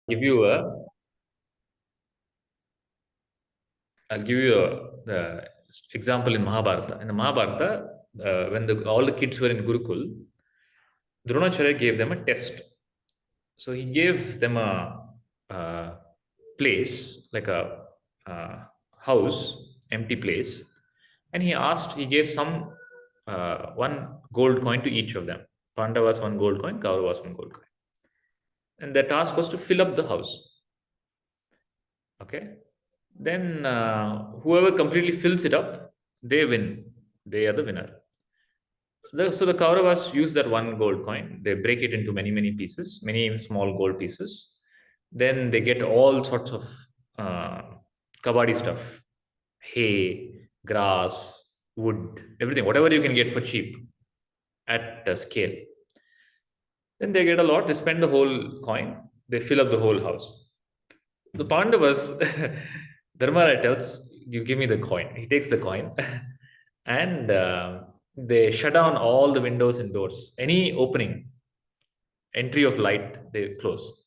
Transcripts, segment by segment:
give you a I'll give you a example in Mahabharata. In the Mahabharata, when all the kids were in Gurukul, Dronacharya gave them a test. So he gave them a place, like a house, empty place, and he gave one gold coin to each of them. Pandavas one gold coin, Kauravas one gold coin, and the task was to fill up the house. Okay, then whoever completely fills it up, they win. They are the winner. So the Kauravas use that one gold coin. They break it into many pieces, many small gold pieces. Then they get all sorts of uh, kabaddi stuff, hay, grass, wood, everything, whatever you can get for cheap at scale. Then they get a lot. They spend the whole coin. They fill up the whole house. The Pandavas, Dharmara tells, "You give me the coin." He takes the coin, and they shut down all the windows and doors. Any opening, entry of light, they close.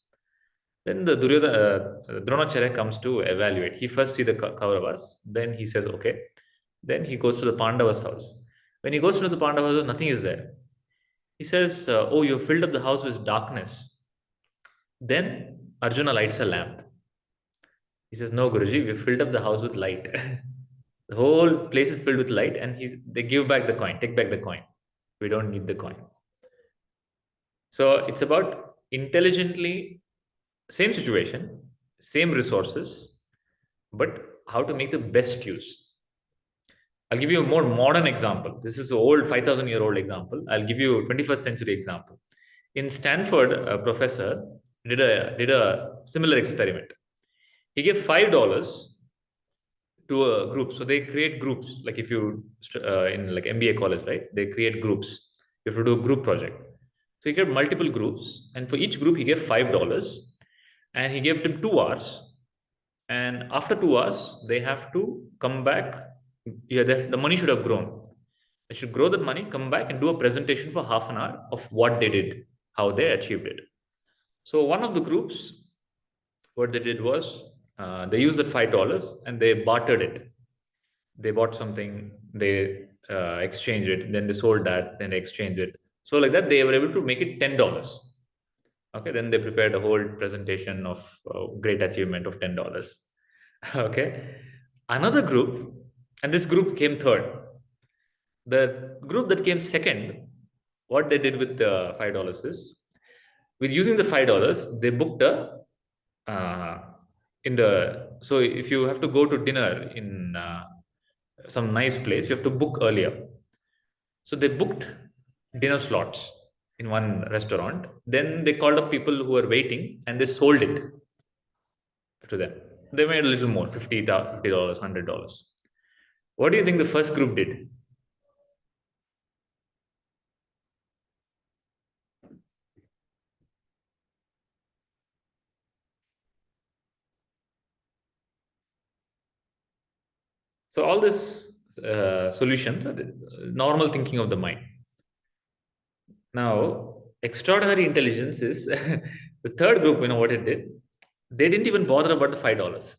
Then the Dronacharya comes to evaluate. He first see the Kauravas, then he says, okay. Then he goes to the Pandavas' house. When he goes to the Pandavas' house, nothing is there. He says, oh, you filled up the house with darkness. Then Arjuna lights a lamp. He says, no, Guruji, we filled up the house with light. The whole place is filled with light, and they give back the coin, take back the coin. We don't need the coin. So it's about intelligently, same situation, same resources, but how to make the best use. I'll give you a more modern example. This is an old 5,000-year-old example. I'll give you a 21st century example. In Stanford, a professor did a similar experiment. He gave $5 to a group. So they create groups. Like if you in like MBA college, right? They create groups. You have to do a group project. So he gave multiple groups, and for each group he gave $5, and he gave them 2 hours. And after 2 hours, they have to come back. Yeah, the money should have grown. They should grow that money, come back, and do a presentation for half an hour of what they did, how they achieved it. So one of the groups, what they did was they used that $5 and they bartered it. They bought something, they exchanged it, then they sold that, then they exchanged it. So like that, they were able to make it $10. Okay, then they prepared a whole presentation of great achievement of $10. Okay, another group, and this group came third. The group that came second, what they did with the $5 is, with using the $5, they booked a in the so if you have to go to dinner in some nice place, you have to book earlier. So they booked dinner slots in one restaurant. Then they called up people who were waiting and they sold it to them. They made a little more, $50, $100. What do you think the first group did? So all this solutions are the normal thinking of the mind. Now, extraordinary intelligence is the third group. You know what it did? They didn't even bother about the $5.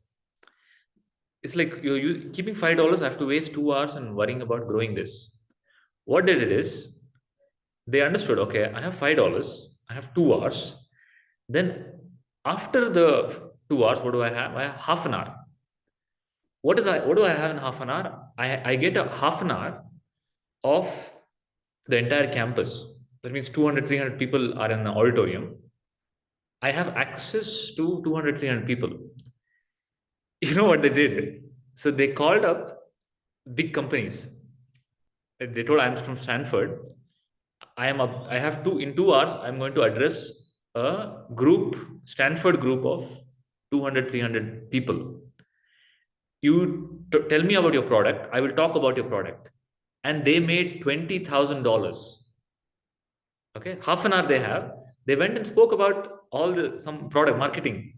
It's like you keeping $5. I have to waste 2 hours and worrying about growing this. What they did is they understood. Okay, I have $5. I have 2 hours. Then after the 2 hours, what do I have? I have half an hour. What do I have in half an hour? I get a half an hour of the entire campus. That means 200, 300 people are in the auditorium. I have access to 200, 300 people. You know what they did? So they called up big companies. They told, I'm from Stanford. I have in 2 hours, I'm going to address a group, Stanford group of 200, 300 people. You tell me about your product. I will talk about your product. And they made $20,000. Okay, half an hour they have. They went and spoke about some product marketing.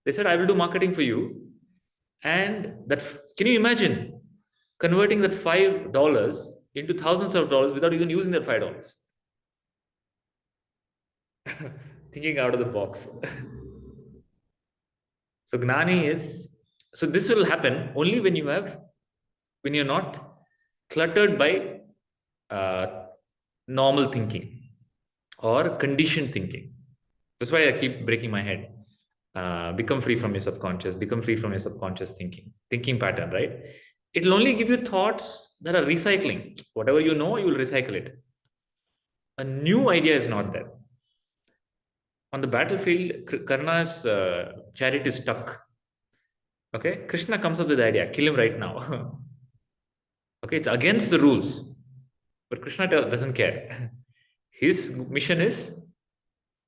They said, I will do marketing for you. And that, can you imagine converting that $5 into thousands of dollars without even using that $5? Thinking out of the box. So gnani is, so this will happen only when you're not cluttered by normal thinking or conditioned thinking. That's why I keep breaking my head. Become free from your subconscious, become free from your subconscious thinking pattern, right? It'll only give you thoughts that are recycling. Whatever you know, you will recycle it. A new idea is not there. On the battlefield, Karna's chariot is stuck. Okay, Krishna comes up with the idea, kill him right now. Okay, it's against the rules, but Krishna doesn't care. His mission is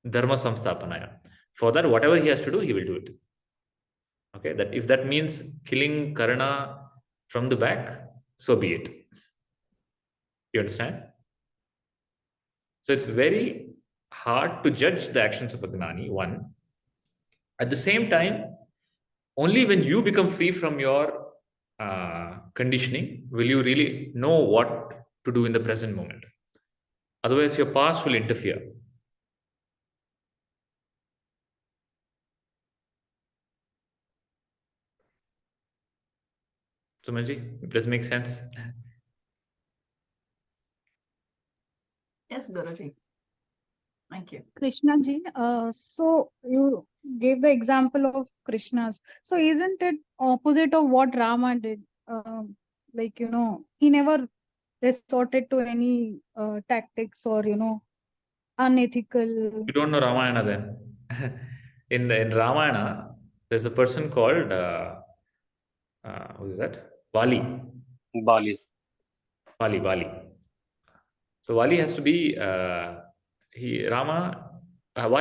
dharma samsthapanaya. For that, whatever he has to do, he will do it. Okay, that if that means killing Karna from the back, so be it. You understand? So it's very hard to judge the actions of a gnani, one. At the same time, only when you become free from your conditioning will you really know what to do in the present moment. Otherwise, your past will interfere. Sumanji, does it make sense? Yes, Guruji. Thank you. Krishna ji, so you gave the example of Krishna's. So isn't it opposite of what Rama did? Like, he never resorted to any tactics or, unethical. You don't know Ramayana then. In Ramayana, there's a person called, who is that? Vali. Bali. Vali. So Vali has to be, Vali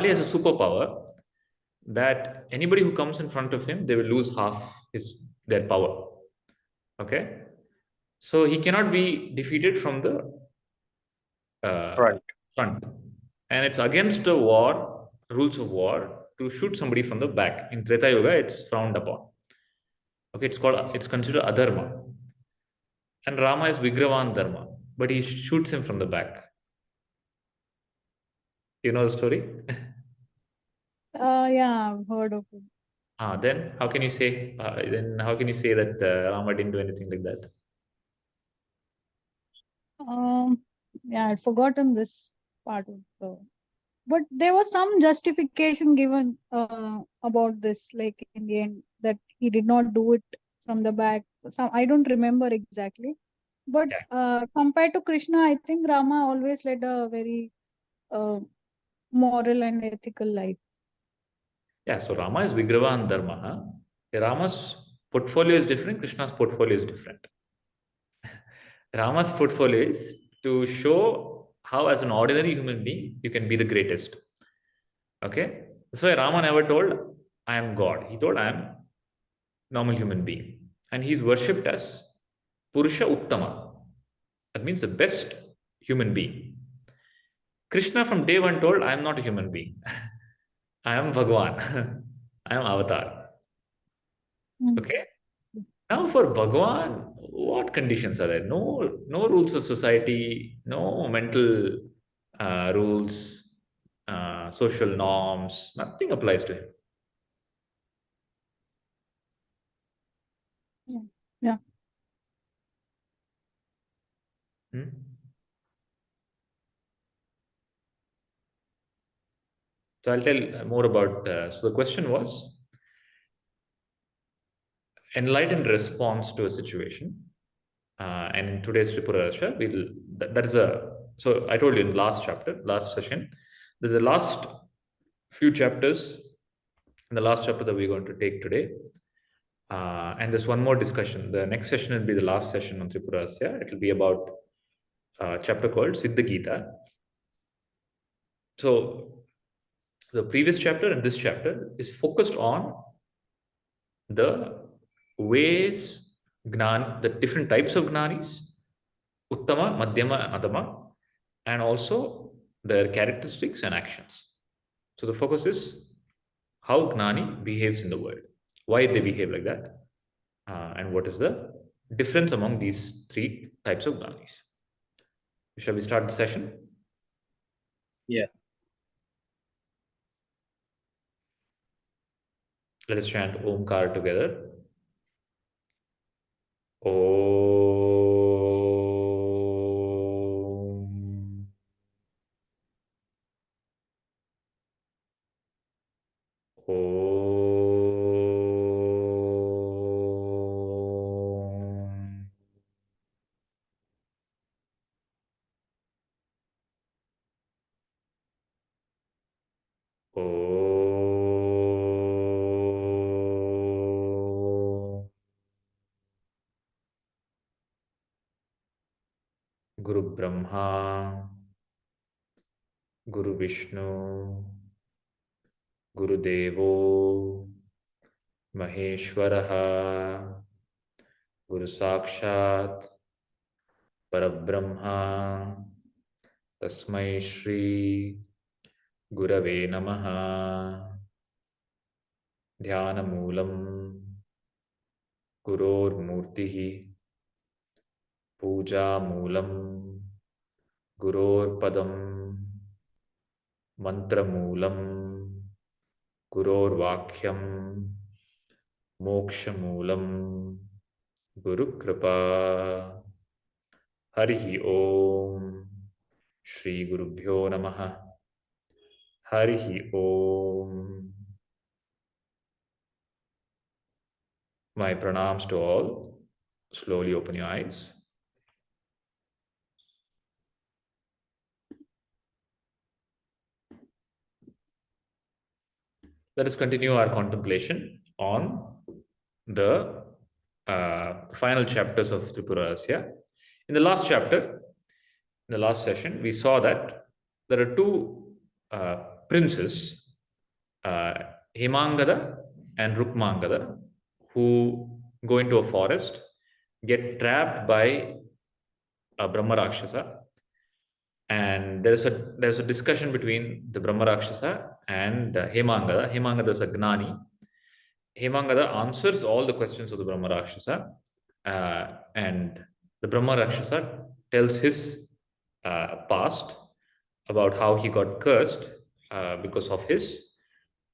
has a superpower that anybody who comes in front of him, they will lose half their power. Okay? So he cannot be defeated from the front. And it's against the rules of war, to shoot somebody from the back. In Treta Yuga, it's frowned upon. Okay, it's considered adharma. And Rama is Vigravan Dharma, but he shoots him from the back. You know the story? Yeah, I've heard of it. Then how can you say that Rama didn't do anything like that? Yeah, I'd forgotten this part of the. But there was some justification given about this, like in the end, that he did not do it from the back. I don't remember exactly. But compared to Krishna, I think Rama always led a very moral and ethical life. Yeah, so Rama is Vigrava and Dharma. Rama's portfolio is different, Krishna's portfolio is different. Rama's portfolio is to show how, as an ordinary human being, you can be the greatest. Okay? That's why Rama never told, I am God. He told, I am normal human being. And he's worshipped as Purusha Uttama. That means the best human being. Krishna from day one told, I am not a human being. I am Bhagwan. I am Avatar. Okay? Now for Bhagwan, what conditions are there? No rules of society, no mental rules, social norms, nothing applies to him. Yeah. So I'll tell more about, so the question was, enlightened response to a situation. And in today's Tripura, so I told you in the last session, there's the last few chapters, in the last chapter that we're going to take today. And there's one more discussion. The next session will be the last session on Tripurasya. It will be about a chapter called Siddha Gita. So the previous chapter and this chapter is focused on the ways, the different types of gnanis, Uttama, Madhyama, and Adama, and also their characteristics and actions. So the focus is how gnani behaves in the world, why they behave like that, and what is the difference among these three types of gnanis. Shall we start the session? Yeah. Let us chant Omkar together. Om. Om. Om. Guru Brahma, Guru Vishnu, Guru Devo, Maheshwaraha, Guru Sakshat, Parabrahma, Tasmai Shri Gurave Namaha. Dhyanamoolam Gurormurtihi Poojamulam Gurorpadam Mantramulam Gurorvakyam Mokshamulam Guru Kripa. Harihi Om. Shri Gurubhyo Namaha. Harihi Om. My pranams to all. Slowly open your eyes. Let us continue our contemplation on the final chapters of Tripura Rahasya. In the last chapter, in the last session, we saw that there are two princes, Hemangada and Rukmangada, who go into a forest, get trapped by a Brahma Rakshasa, and there's a discussion between the Brahma Rakshasa and Hemangada. Hemangada is a gnani. Hemangada answers all the questions of the Brahma Rakshasa, and the Brahma Rakshasa tells his past about how he got cursed because of him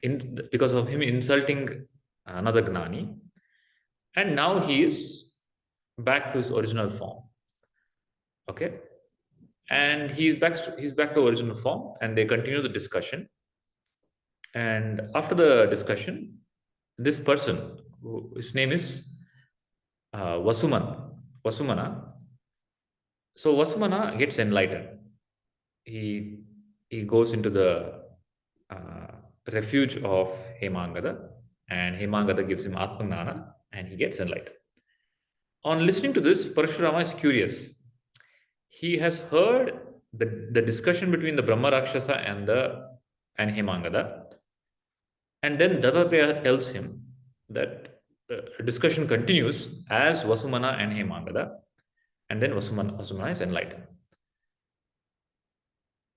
insulting another gnani, and now he is back to his original form. Okay, and he's back to original form, and they continue the discussion. And after the discussion, this person, his name is Vasumana. So Vasumana gets enlightened. He goes into the refuge of Hemangada, and Hemangada gives him Atmanana, and he gets enlightened. On listening to this, Parashurama is curious. He has heard the discussion between the Brahma Rakshasa and Hemangada, and then Dattatreya tells him that the discussion continues as Vasumana and Hemangada, and then Vasumana is enlightened.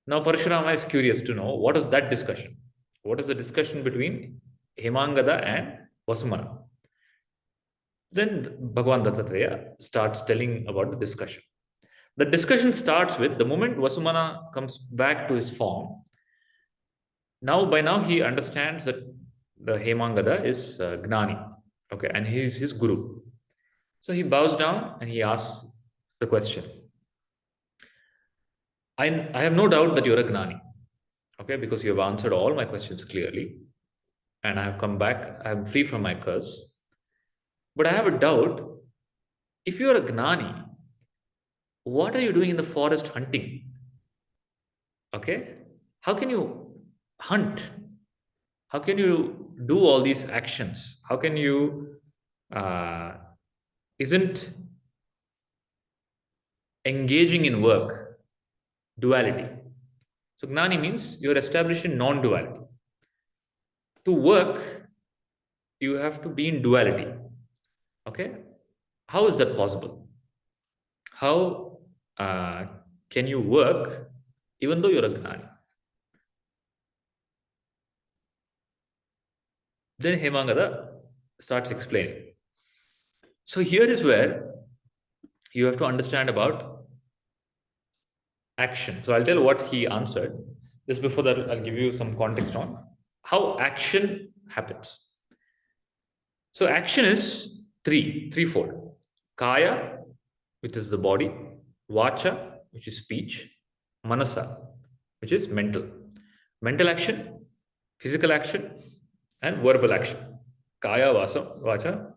Now Parashurama is curious to know what is that discussion. What is the discussion between Hemangada and Vasumana? Then Bhagavan Dattatreya starts telling about the discussion. The discussion starts with the moment Vasumana comes back to his form. By now he understands that the Hemangada is Gnani, okay, and he is his guru. So he bows down and he asks the question. I have no doubt that you're a Gnani, okay, because you have answered all my questions clearly, and I have come back. I am free from my curse. But I have a doubt. If you are a Gnani, what are you doing in the forest hunting? Okay, how can you hunt? How can you do all these actions? How can you isn't engaging in work duality? So Gnani means you're establishing non-duality. To work, you have to be in duality. Okay, how is that possible? How can you work even though you're a Gnani? Then Hemangada starts explaining. So here is where you have to understand about action. So I'll tell what he answered. Just before that, I'll give you some context on how action happens. So action is threefold. Kaya, which is the body, Vacha, which is speech, Manasa, which is mental. Mental action, physical action, and verbal action. Kaya, Vacha,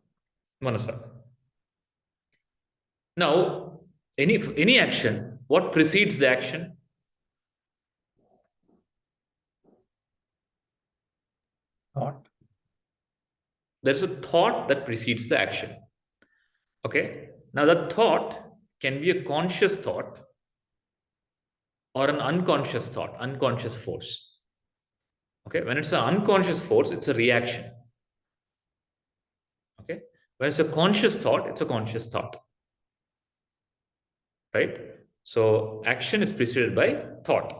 Manasa. Now, any action, what precedes the action? Thought. There's a thought that precedes the action. Okay. Now, that thought can be a conscious thought or an unconscious thought, unconscious force. Okay. When it's an unconscious force, it's a reaction. Okay. When it's a conscious thought, it's a conscious thought. Right. So action is preceded by thought.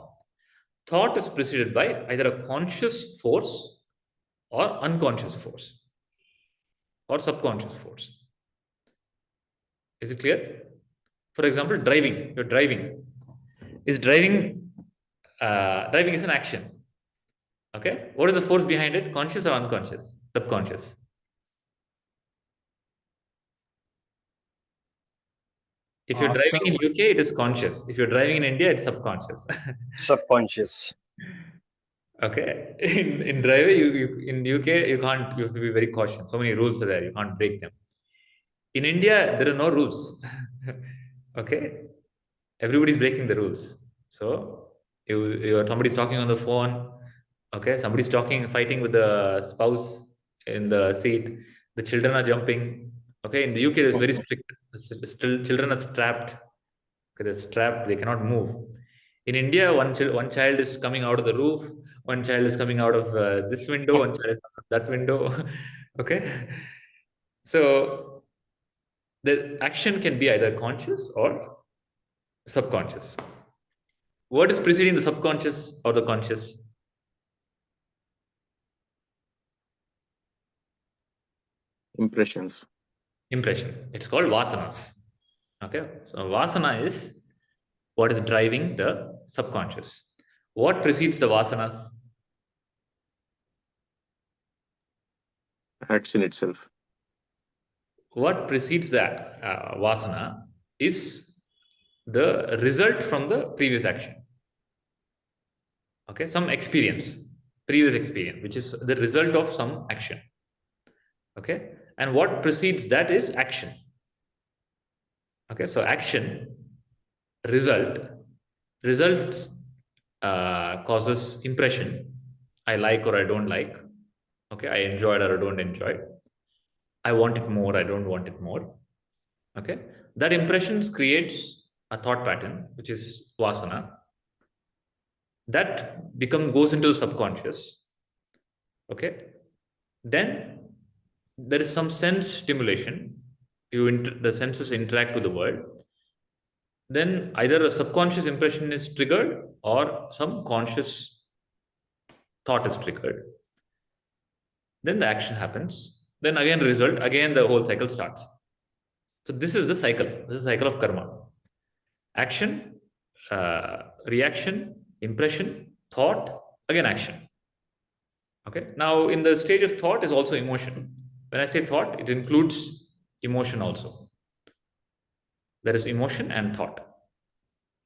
Thought is preceded by either a conscious force or unconscious force or subconscious force. Is it clear? For example, driving. You're driving. Driving is an action. Okay. What is the force behind it? Conscious or unconscious? Subconscious. If you're driving in UK, it is conscious. If you're driving in India, it's subconscious. Subconscious. Okay. In driving, in UK, you have to be very cautious. So many rules are there. You can't break them. In India, there are no rules. Okay. Everybody's breaking the rules. So somebody's talking on the phone. Okay. Somebody's fighting with the spouse in the seat. The children are jumping. Okay. In the UK, it's very strict. Still, children are strapped. Okay, they're strapped. They cannot move. In India, one child is coming out of the roof. One child is coming out of this window. One child is out of that window. Okay. So the action can be either conscious or subconscious. What is preceding the subconscious or the conscious? Impressions. Impression. It's called vasanas. Okay. So vasana is what is driving the subconscious. What precedes the vasanas? Action itself. What precedes that vasana is the result from the previous action. Okay, some experience, previous experience, which is the result of some action. Okay, and what precedes that is action. Okay, so action, results causes impression. I like or I don't like. Okay, I enjoy it or I don't enjoy it. I want it more, I don't want it more. Okay, that impressions creates a thought pattern, which is vasana. That goes into the subconscious. Okay, then there is some sense stimulation. The senses interact with the world. Then either a subconscious impression is triggered or some conscious thought is triggered. Then the action happens. Then again result. Again the whole cycle starts. So this is the cycle. This is the cycle of karma. Action, reaction, impression, thought, again action. Okay. Now in the stage of thought is also emotion. When I say thought, it includes emotion also. There is emotion and thought.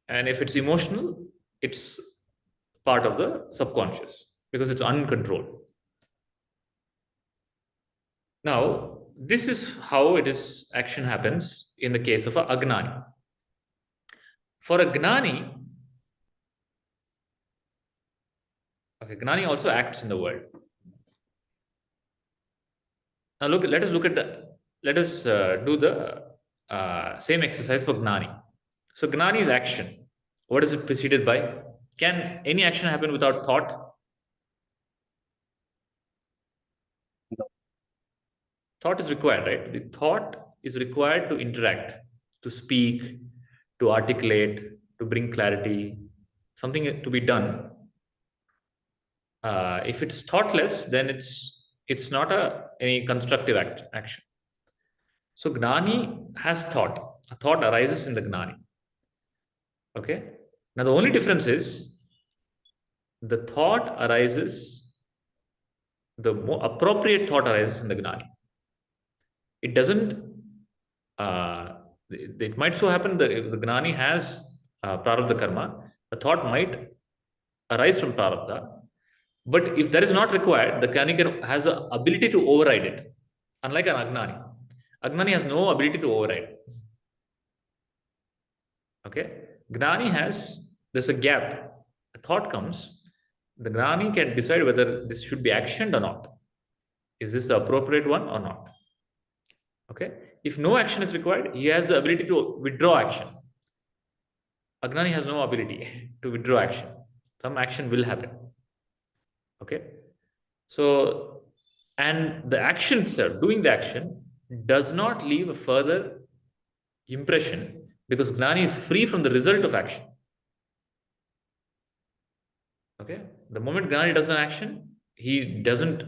And if it's emotional, it's part of the subconscious because it's uncontrolled. Now, this is how action happens in the case of a agnani. For a gnani, okay, gnani also acts in the world. Now let us do the same exercise for gnani. So gnani is action. What is it preceded by? Can any action happen without thought? No. Thought is required, right? The thought is required to interact, to speak, to articulate, to bring clarity, something to be done. If it's thoughtless, then it's not any constructive action. So gnani has thought. A thought arises in the gnani. Okay. Now the only difference is the thought arises, the more appropriate thought arises in the gnani. it doesn't, it might so happen that if the Gnani has prarabdha karma, the thought might arise from prarabdha. But if that is not required, the Gnani has the ability to override it, unlike an Agnani. Agnani has no ability to override. Okay? Gnani has, there's a gap. A thought comes, the Gnani can decide whether this should be actioned or not. Is this the appropriate one or not? Okay? If no action is required, he has the ability to withdraw action. Agnani has no ability to withdraw action. Some action will happen. Okay? So, and the action itself, doing the action, does not leave a further impression because Gnani is free from the result of action. Okay? The moment Gnani does an action, he doesn't,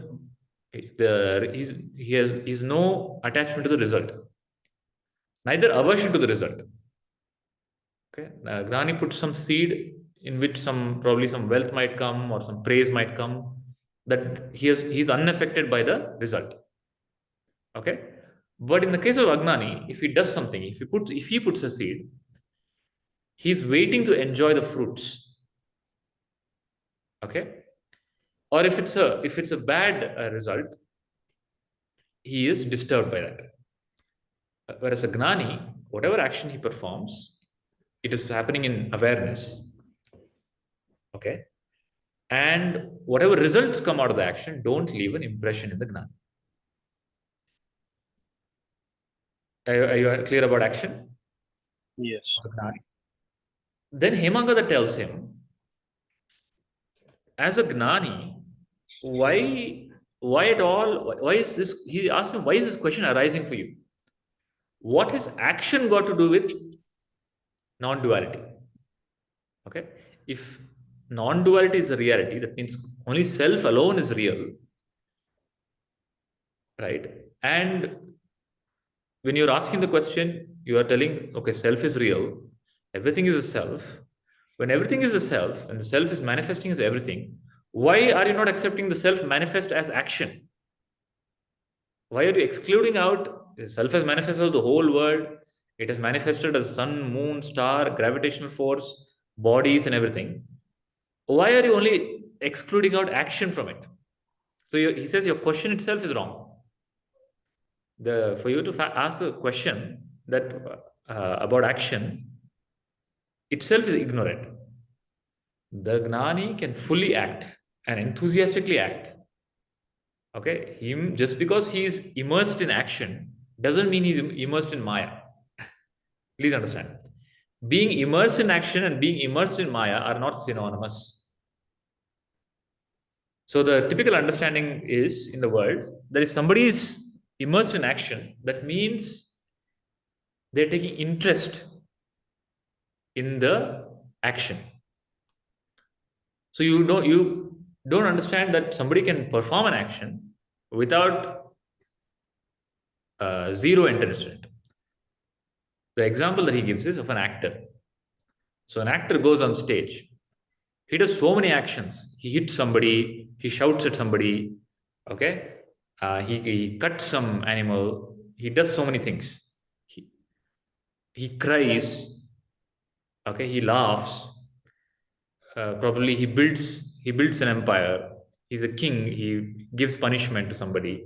he's no attachment to the result. Neither aversion to the result. Okay? Gnani puts some seed in which probably some wealth might come or some praise might come, that he's unaffected by the result. Okay? But in the case of Agnani, if he does something, if he puts a seed, he's waiting to enjoy the fruits. Okay? Or if it's a bad result, he is disturbed by that. Whereas a Gnani, whatever action he performs, it is happening in awareness. Okay? And whatever results come out of the action don't leave an impression in the Gnani. Are you clear about action? Yes. Then Hemangada tells him, as a Gnani, why at all, why is this, he asked him, why is this question arising for you? What has action got to do with non-duality? Okay? If non-duality is a reality, that means only self alone is real, right? And when you're asking the question, you are telling, okay, self is real, everything is a self. When everything is a self, and the self is manifesting as everything, why are you not accepting the self manifest as action? Why are you excluding out the self has manifested as the whole world? It has manifested as sun, moon, star, gravitational force, bodies, and everything. Why are you only excluding out action from it? So he says your question itself is wrong. For you to ask a question that about action itself is ignorant. The Gnani can fully act and enthusiastically act. Okay, just because he is immersed in action doesn't mean he's immersed in Maya. Please understand. Being immersed in action and being immersed in Maya are not synonymous. So the typical understanding is in the world that if somebody is immersed in action, that means they're taking interest in the action. So you don't understand that somebody can perform an action without zero interest in it. The example that he gives is of an actor. So an actor goes on stage. He does so many actions. He hits somebody, he shouts at somebody, okay? He cuts some animal. He does so many things. He cries, okay? He laughs. Probably he builds an empire. He's a king. He gives punishment to somebody.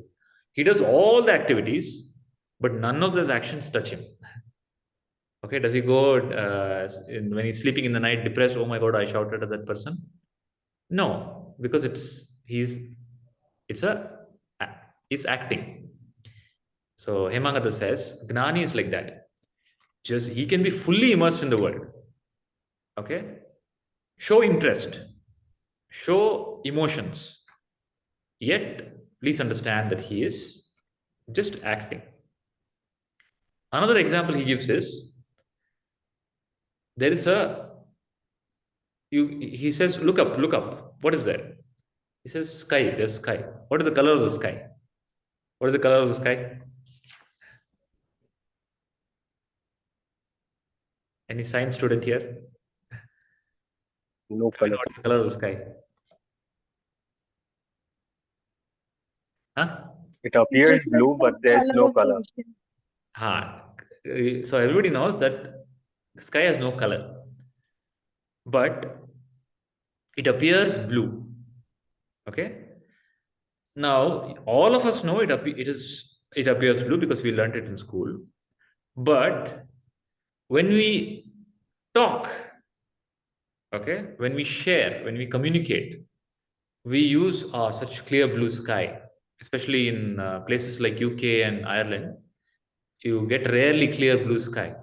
He does all the activities, but none of those actions touch him. Okay, does he go when he's sleeping in the night depressed? Oh my God, I shouted at that person. No, because it's acting. So Hemangada says Gnani is like that. Just he can be fully immersed in the world. Okay, show interest, show emotions. Yet, please understand that he is just acting. Another example he gives is there is he says, look up. What is there? He says, sky, there's sky. What is the color of the sky? What is the color of the sky? Any science student here? No color. What's the color of the sky? Huh? It appears blue, but there's no color. So everybody knows that the sky has no color, but it appears blue. Okay. Now all of us know it appears blue because we learned it in school. But when we talk, okay, when we share, when we communicate, we use such clear blue sky, especially in places like UK and Ireland. You get rarely clear blue sky.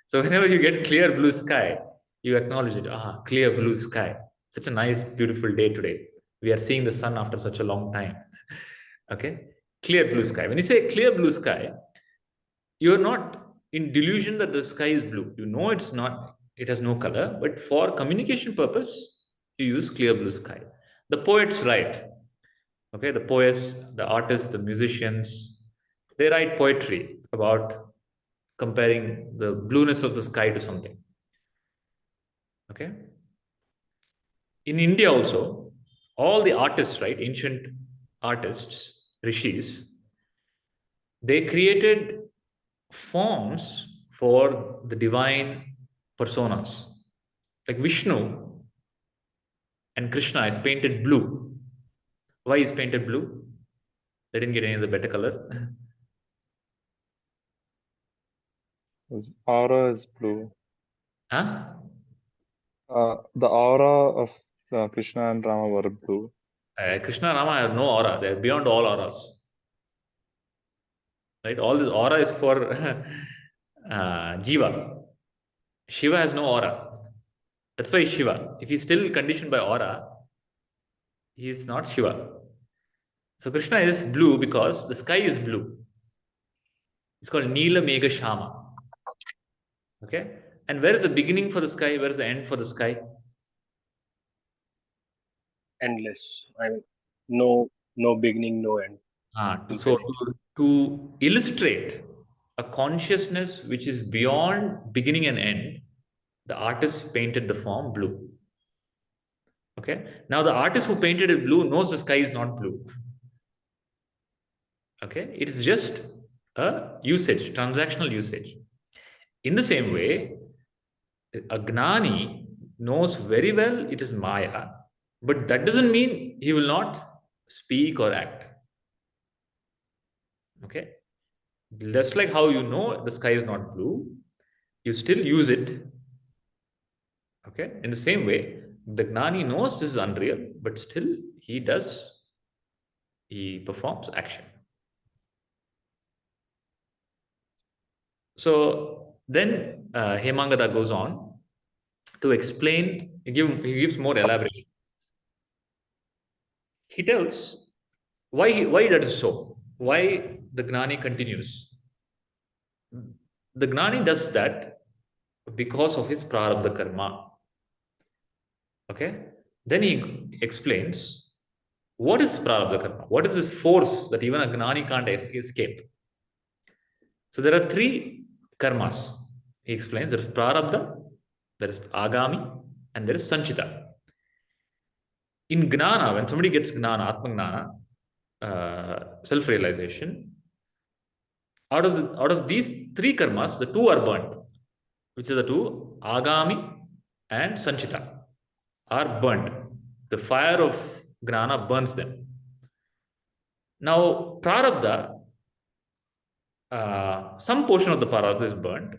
So whenever you get clear blue sky, you acknowledge it. Clear blue sky. Such a nice, beautiful day today. We are seeing the sun after such a long time. Okay, clear blue sky. When you say clear blue sky, you are not in delusion that the sky is blue. You know it's not. It has no color. But for communication purpose, you use clear blue sky. The poets write. Okay, the poets, the artists, the musicians, they write poetry about comparing the blueness of the sky to something. Okay. In India also, all the artists, right, ancient artists, rishis, they created forms for the divine personas. Like Vishnu and Krishna is painted blue. Why is painted blue? They didn't get any of the better color. His aura is blue. Huh? The aura of Krishna and Rama were blue. Krishna and Rama have no aura. They're beyond all auras. Right? All this aura is for Jiva. Shiva has no aura. That's why Shiva. If he's still conditioned by aura, he is not Shiva. So Krishna is blue because the sky is blue. It's called Neela Megha Shama. Okay? And where is the beginning for the sky? Where is the end for the sky? Endless. I mean, no beginning, no end. So to illustrate a consciousness which is beyond beginning and end, the artist painted the form blue. Okay. Now the artist who painted it blue knows the sky is not blue. Okay. It is just a usage, transactional usage. In the same way, a gnani knows very well it is Maya, but that doesn't mean he will not speak or act. Okay. Just like how you know the sky is not blue, you still use it. Okay. In the same way, the gnani knows this is unreal, but still he performs action. So then Hemangada goes on to explain, he gives more elaboration. He tells why that is so, why the gnani continues. The gnani does that because of his prarabdha karma. Okay. Then he explains what is prarabdha karma? What is this force that even a gnani can't escape? So there are three karmas. He explains there is prarabdha, there is agami, and there is sanchita. In gnana, when somebody gets gnana, atma gnana, self-realization, out of these three karmas, the two are burnt. Which are the two? Agami and sanchita are burnt. The fire of gnana burns them. Now, prarabdha, some portion of the prarabdha is burnt,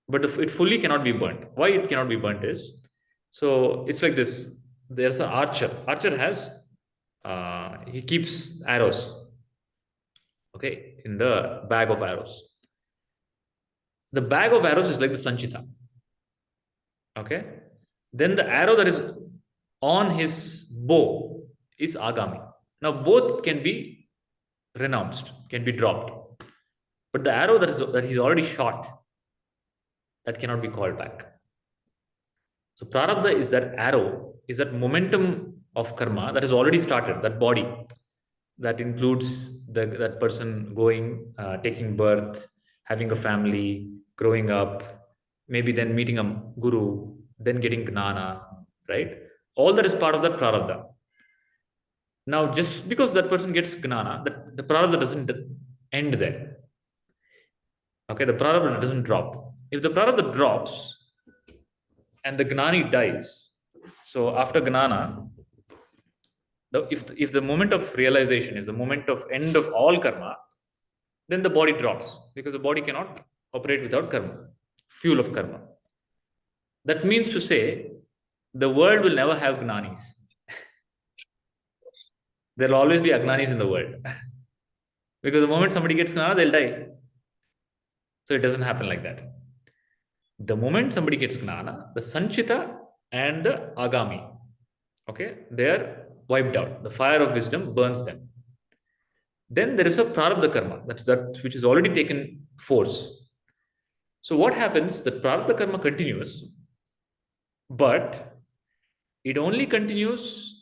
but it fully cannot be burnt. Why it cannot be burnt is, so it's like this. There's an archer. Archer has, he keeps arrows, okay, in the bag of arrows. The bag of arrows is like the sanchita. Okay. Then the arrow that is on his bow is agami. Now both can be renounced, can be dropped. But the arrow that he's already shot, that cannot be called back. So prarabdha is that arrow, is that momentum of karma that has already started, that body. That includes that person going, taking birth, having a family, growing up, maybe then meeting a guru, then getting gnana, right? All that is part of that prarabdha. Now, just because that person gets gnana, that the prarabdha doesn't end there. Okay, the prarabdha doesn't drop. If the prarabdha drops and the gnani dies, so after gnana, if the moment of realization is the moment of end of all karma, then the body drops because the body cannot operate without karma, fuel of karma. That means to say, the world will never have gnanis. There will always be agnanis in the world. Because the moment somebody gets gnana, they'll die. So it doesn't happen like that. The moment somebody gets gnana, the sanchita and the agami, okay, they are wiped out. The fire of wisdom burns them. Then there is a prarabdha karma, that which is already taken force. So what happens? The prarabdha karma continues, but it only continues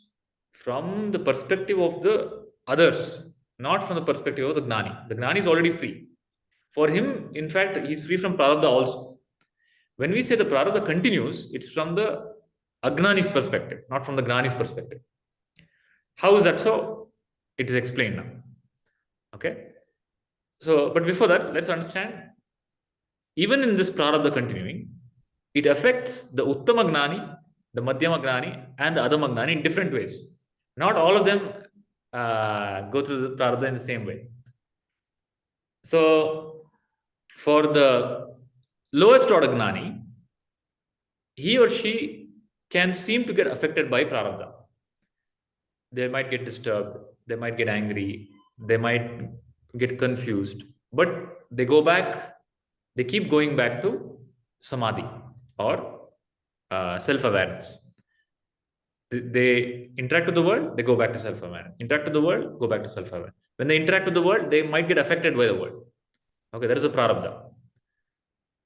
from the perspective of the others, not from the perspective of the gnani. The gnani is already free. For him, in fact, he's free from prarabdha also. When we say the prarabdha continues, it's from the agnani's perspective, not from the gnani's perspective. How is that so? It is explained now. Okay. So, but before that, let's understand, even in this prarabdha continuing, it affects the uttama gnani, the madhyama gnani, and the adhama gnani in different ways. Not all of them go through the prarabdha in the same way. So, for the lowest order gnani, he or she can seem to get affected by prarabdha. They might get disturbed, they might get angry, they might get confused, but they go back, they keep going back to samadhi or self-awareness. They interact with the world, they go back to self-awareness. Interact with the world, go back to self-awareness. When they interact with the world, they might get affected by the world. Okay, that is a prarabdha.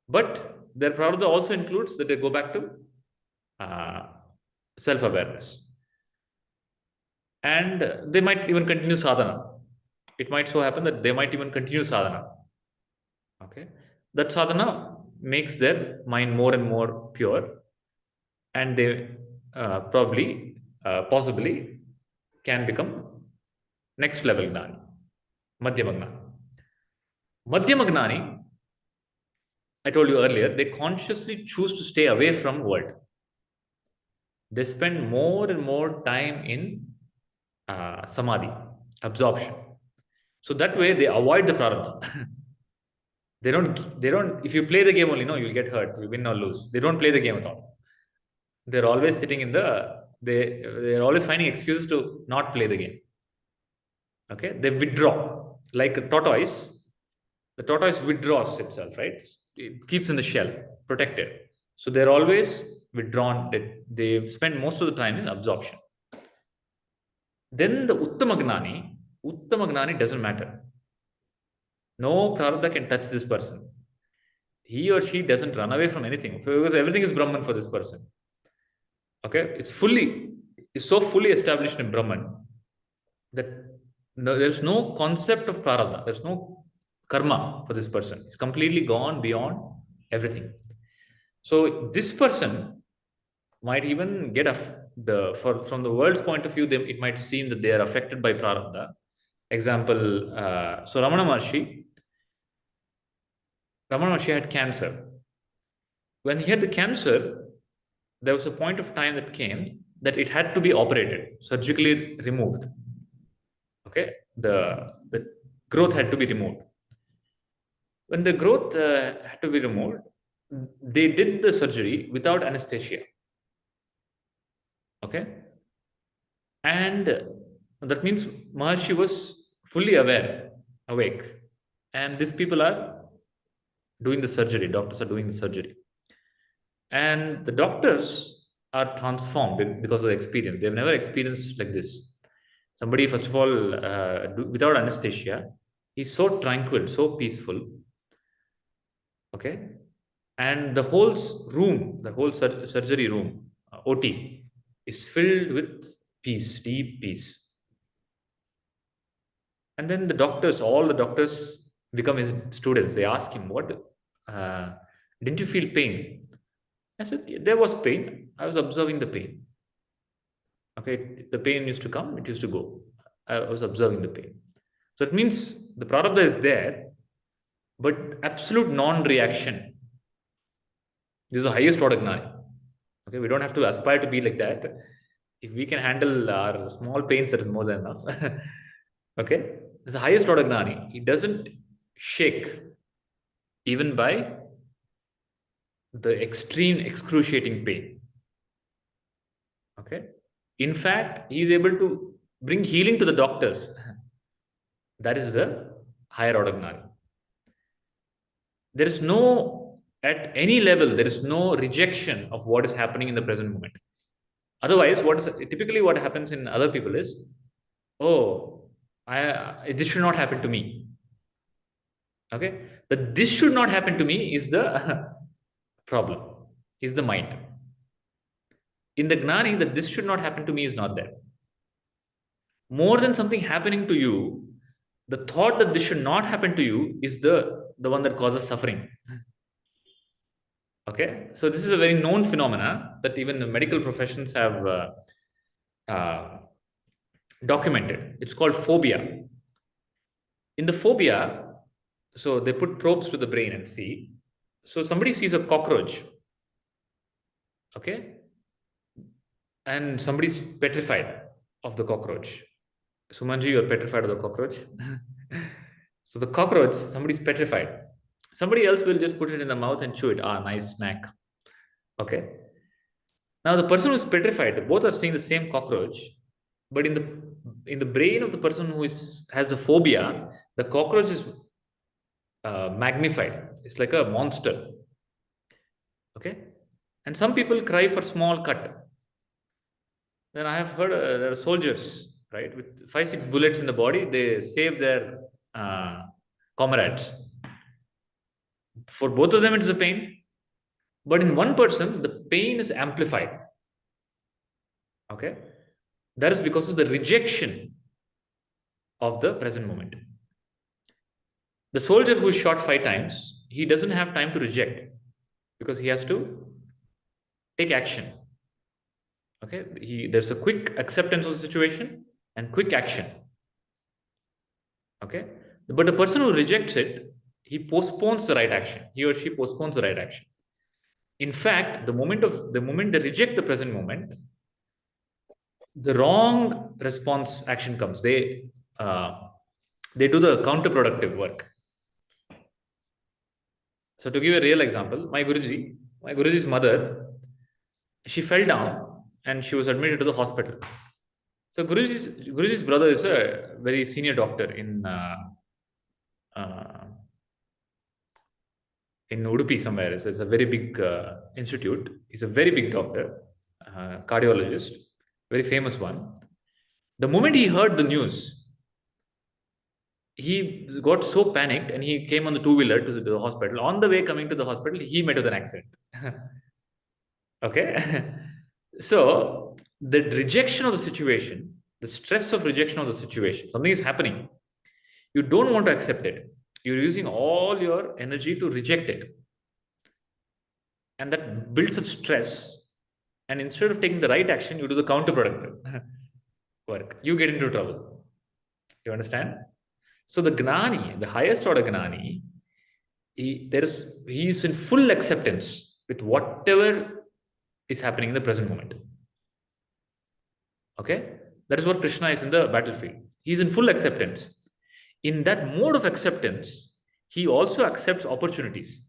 But their prarabdha also includes that they go back to self-awareness. And they might even continue sadhana. It might so happen that they might even continue sadhana. Okay, that sadhana makes their mind more and more pure, and they possibly can become next level gnani, madhyama gnani. Madhyama gnani, I told you earlier, they consciously choose to stay away from world. They spend more and more time in samadhi, absorption. So that way they avoid the prarabdha. They don't, if you play the game only, no, you'll get hurt, you win or lose. They don't play the game at all. They're always sitting in they're always finding excuses to not play the game. Okay, they withdraw. Like a tortoise, the tortoise withdraws itself, right? It keeps in the shell, protected. So they're always withdrawn. They spend most of the time in absorption. Then the uttama gnani doesn't matter. No prarabdha can touch this person. He or she doesn't run away from anything because everything is Brahman for this person. Okay, it's so fully established in Brahman that there's no concept of prarabdha. There's no karma for this person. It's completely gone beyond everything. So this person might even get from the world's point of view, it might seem that they are affected by prarabdha. Example, so Ramana Maharshi had cancer. When he had the cancer, there was a point of time that came that it had to be operated, surgically removed. Okay, the growth had to be removed. When the growth had to be removed, they did the surgery without anesthesia. Okay, and that means Maharshi was fully awake, and these people are doing the surgery. Doctors are doing the surgery, and the doctors are transformed because of the experience. They've never experienced like this. Somebody, first of all, without anesthesia, he's so tranquil, so peaceful. Okay, and the whole room, the whole surgery room, OT, is filled with peace, deep peace. And then all the doctors become his students. They ask him, "What? Didn't you feel pain?" I said, "There was pain. I was observing the pain." Okay, the pain used to come, it used to go. I was observing the pain. So it means the prarabdha is there, but absolute non-reaction. This is the highest order gnani. Okay, we don't have to aspire to be like that. If we can handle our small pains, that is more than enough. Okay, it's the highest order gnani. He doesn't shake even by the extreme excruciating pain. Okay, in fact, he is able to bring healing to the doctors. That is the higher order gnani. There is no, at any level, there is no rejection of what is happening in the present moment. Otherwise, typically what happens in other people is, oh, this should not happen to me. Okay, that this should not happen to me is the problem, is the mind. In the gnani, that this should not happen to me is not there. More than something happening to you, the thought that this should not happen to you is the one that causes suffering. Okay, so this is a very known phenomena that even the medical professions have documented. It's called phobia. In the phobia, so they put probes to the brain and see. So somebody sees a cockroach, okay, and somebody's petrified of the cockroach. Sumanji, you're petrified of the cockroach. So the cockroach, somebody's petrified. Somebody else will just put it in the mouth and chew it. Ah, nice snack. Okay. Now the person who's petrified, both are seeing the same cockroach, but in the brain of the person who has a phobia, the cockroach is magnified. It's like a monster. Okay. And some people cry for small cut. Then I have heard there are soldiers, right, with 5-6 bullets in the body, they save their comrades. For both of them, it is a pain, but in one person, the pain is amplified. Okay, that is because of the rejection of the present moment. The soldier who is shot 5 times, he doesn't have time to reject because he has to take action. Okay, there's a quick acceptance of the situation and quick action. Okay, but the person who rejects it, he postpones the right action. He or she postpones the right action. In fact, the moment they reject the present moment, the wrong response action comes. They do the counterproductive work. So to give a real example, my Guruji's mother, she fell down and she was admitted to the hospital. So Guruji's brother is a very senior doctor in Udupi somewhere. It's a very big institute. He's a very big doctor, cardiologist, very famous one. The moment he heard the news, he got so panicked and he came on the two-wheeler to the hospital. On the way coming to the hospital, he met with an accident. Okay. So the rejection of the situation, the stress of rejection of the situation, something is happening. You don't want to accept it. You're using all your energy to reject it. And that builds up stress. And instead of taking the right action, you do the counterproductive work. You get into trouble. You understand? So the gnani, the highest order gnani, he is in full acceptance with whatever is happening in the present moment. Okay? That is what Krishna is in the battlefield. He is in full acceptance. In that mode of acceptance, he also accepts opportunities.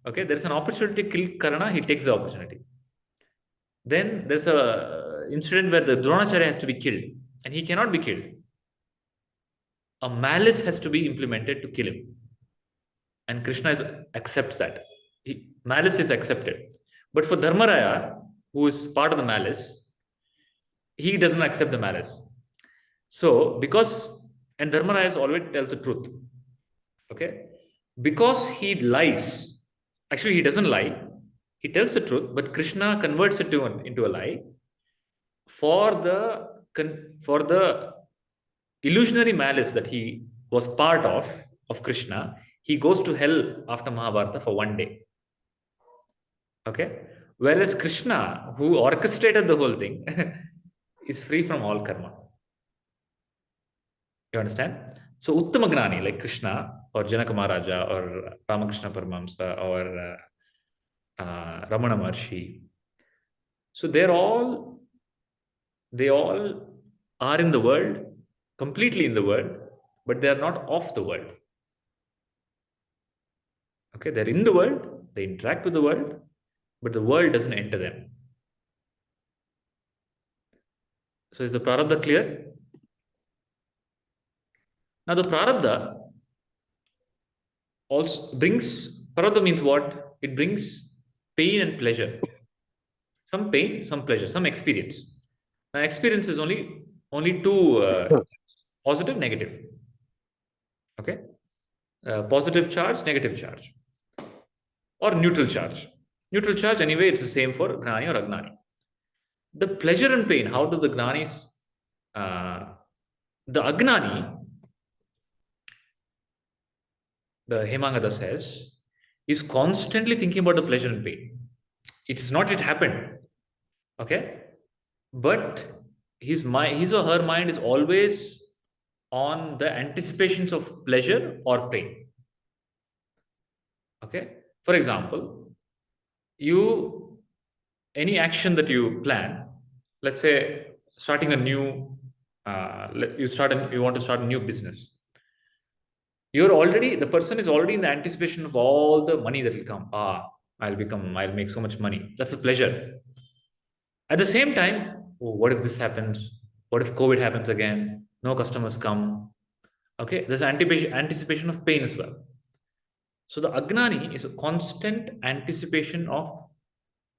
Okay, there's an opportunity to kill Karna, he takes the opportunity. Then there's a incident where the Dronacharya has to be killed, and he cannot be killed. A malice has to be implemented to kill him. And Krishna accepts that. Malice is accepted. But for Dharmaraya, who is part of the malice, he doesn't accept the malice. So, and Dharmaraya always tells the truth. Okay? Because he lies, actually he doesn't lie, he tells the truth, but Krishna converts it into a lie for the illusionary malice that he was part of Krishna. He goes to hell after Mahabharata for 1 day. Okay? Whereas Krishna, who orchestrated the whole thing, is free from all karma. You understand? So Uttama Gnani, like Krishna or Janaka Maharaja or Ramakrishna Paramahamsa or Ramana Maharshi, so they all are in the world, completely in the world, but they are not of the world. Okay, they're in the world, they interact with the world, but the world doesn't enter them. So is the prarabdha clear? Now the prarabdha also brings, prarabdha means what? It brings pain and pleasure. Some pain, some pleasure, some experience. Now experience is only two, positive, negative. Okay, positive charge, negative charge, or neutral charge. Neutral charge, anyway, it's the same for gnani or agnani. The pleasure and pain, how do the gnanis, the agnani, the Hemangada says, is constantly thinking about the pleasure and pain. It is not yet happened. Okay, but his or her mind is always on the anticipations of pleasure or pain. Okay, for example, any action that you plan, let's say starting a new, you want to start a new business. The person is already in the anticipation of all the money that will come. I'll make so much money. That's a pleasure. At the same time, what if this happens? What if COVID happens again? No customers come. Okay, there's anticipation of pain as well. So the agnani is a constant anticipation of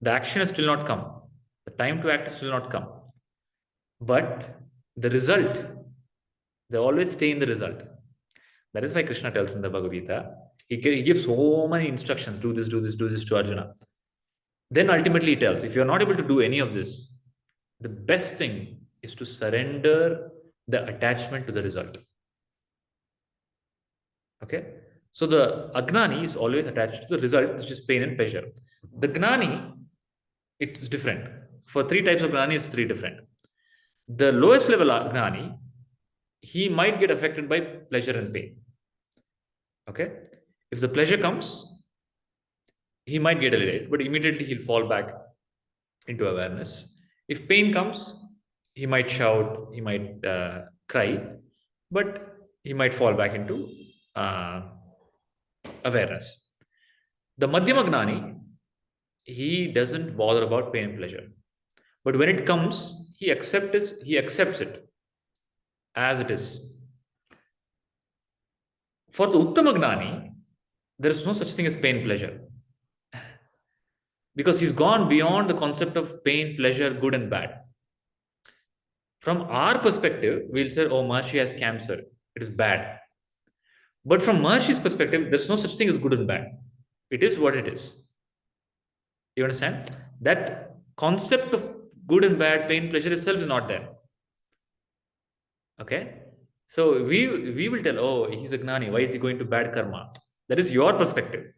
the action has still not come. The time to act has still not come. But the result, they always stay in the result. That is why Krishna tells in the Bhagavad Gita, he gives so many instructions, do this to Arjuna. Then ultimately he tells, if you're not able to do any of this, the best thing is to surrender the attachment to the result. Okay? So the agnani is always attached to the result, which is pain and pleasure. The gnani, it's different. For three types of gnani, it's three different. The lowest level gnani, he might get affected by pleasure and pain. Okay? If the pleasure comes, he might get elated, but immediately he'll fall back into awareness. If pain comes, he might shout, he might cry, but he might fall back into awareness. The Madhyama Gnani, he doesn't bother about pain and pleasure. But when it comes, he accepts it as it is. For the Uttama Gnani, there is no such thing as pain, pleasure. Because he's gone beyond the concept of pain, pleasure, good and bad. From our perspective, we'll say, oh, Maharshi has cancer. It is bad. But from Maharshi's perspective, there's no such thing as good and bad. It is what it is. You understand? That concept of good and bad, pain, pleasure itself is not there. Okay? So we will tell, oh, he's a Gnani. Why is he going to bad karma? That is your perspective.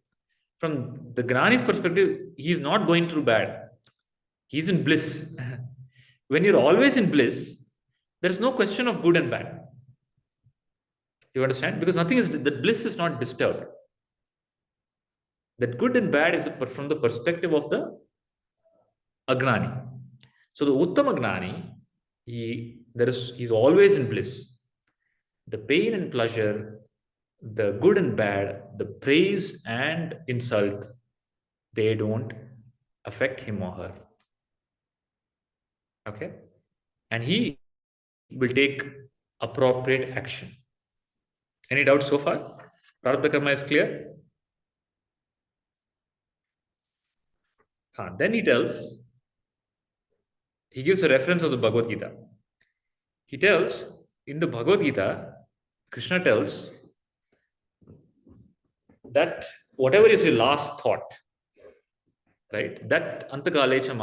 From the Gnani's perspective, he's not going through bad. He's in bliss. When you're always in bliss, there's no question of good and bad. You understand? Because that bliss is not disturbed. That good and bad is from the perspective of the Agnani. So the Uttama Gnani, he's always in bliss. The pain and pleasure, the good and bad, the praise and insult, they don't affect him or her. Okay? And he will take appropriate action. Any doubts so far? Prarabdha karma is clear? Then he gives a reference of the Bhagavad Gita. He tells, in the Bhagavad Gita, Krishna tells that whatever is your last thought, right? That antakalecha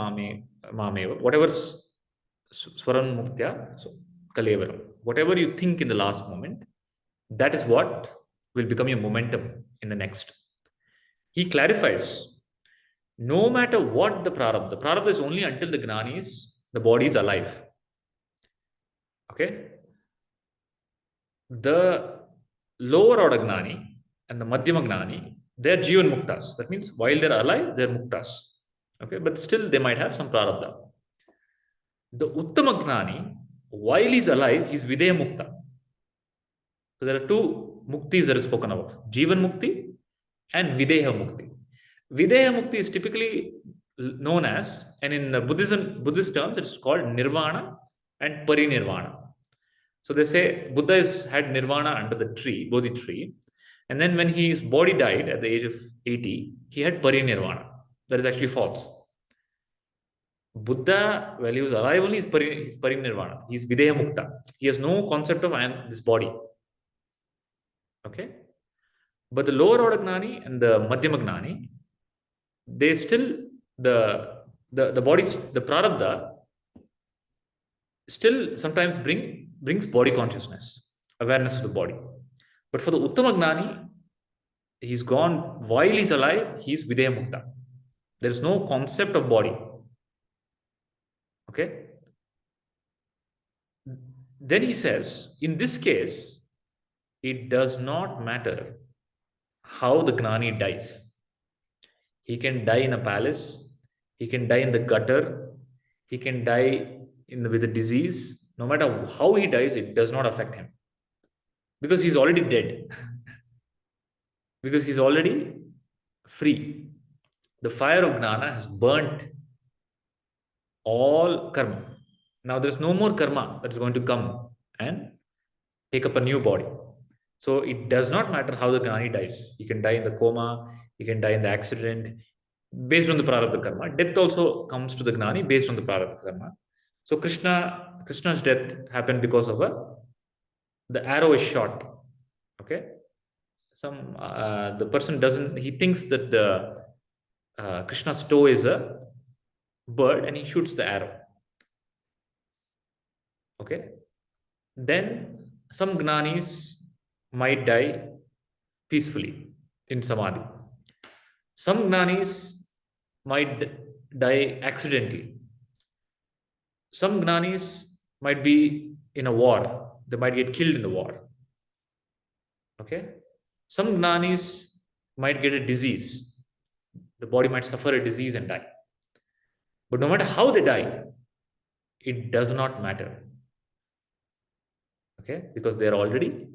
mameva, whatever swaran muktya, so kalevaram, whatever you think in the last moment, that is what will become your momentum in the next. He clarifies, no matter what the prarabdha is only until the body is alive. Okay. The lower order gnani and the madhyama gnani, they're jivan muktas. That means while they're alive, they're muktas. Okay, but still they might have some prarabdha. The uttama gnani, while he's alive, he's videya mukta. So there are two muktis that are spoken of: jivan mukti and videha mukti. Videha mukti is typically known as, and in Buddhist terms, it's called nirvana and parinirvana. So they say Buddha had nirvana under the tree, Bodhi tree, and then when his body died at the age of 80, he had parinirvana. That is actually false. Buddha, while he was alive, only is parinirvana. He is videha mukta. He has no concept of I am this body. Okay, but the lower order gnani and the madhyama gnani, they still the bodies, the prarabdha still sometimes brings body consciousness, awareness of the body. But for the uttama gnani, he's gone while he's alive, he's videha mukta. There is no concept of body. Okay. Then he says, in this case, it does not matter how the gnani dies. He can die in a palace, he can die in the gutter, he can die with a disease. No matter how he dies, it does not affect him. Because he's already dead. Because he's already free. The fire of gnana has burnt all karma. Now there's no more karma that is going to come and take up a new body. So it does not matter how the gnani dies. He can die in the coma, he can die in the accident, based on the prarabdha karma. Death also comes to the gnani based on the prarabdha karma. So Krishna's death happened because of the arrow is shot. Okay, the person he thinks that the Krishna's toe is a bird and he shoots the arrow. Okay, then some gnanis might die peacefully in samadhi. Some gnanis might die accidentally. Some gnanis might be in a war. They might get killed in the war. Okay, some gnanis might get a disease. The body might suffer a disease and die. But no matter how they die, it does not matter. Okay, because they are already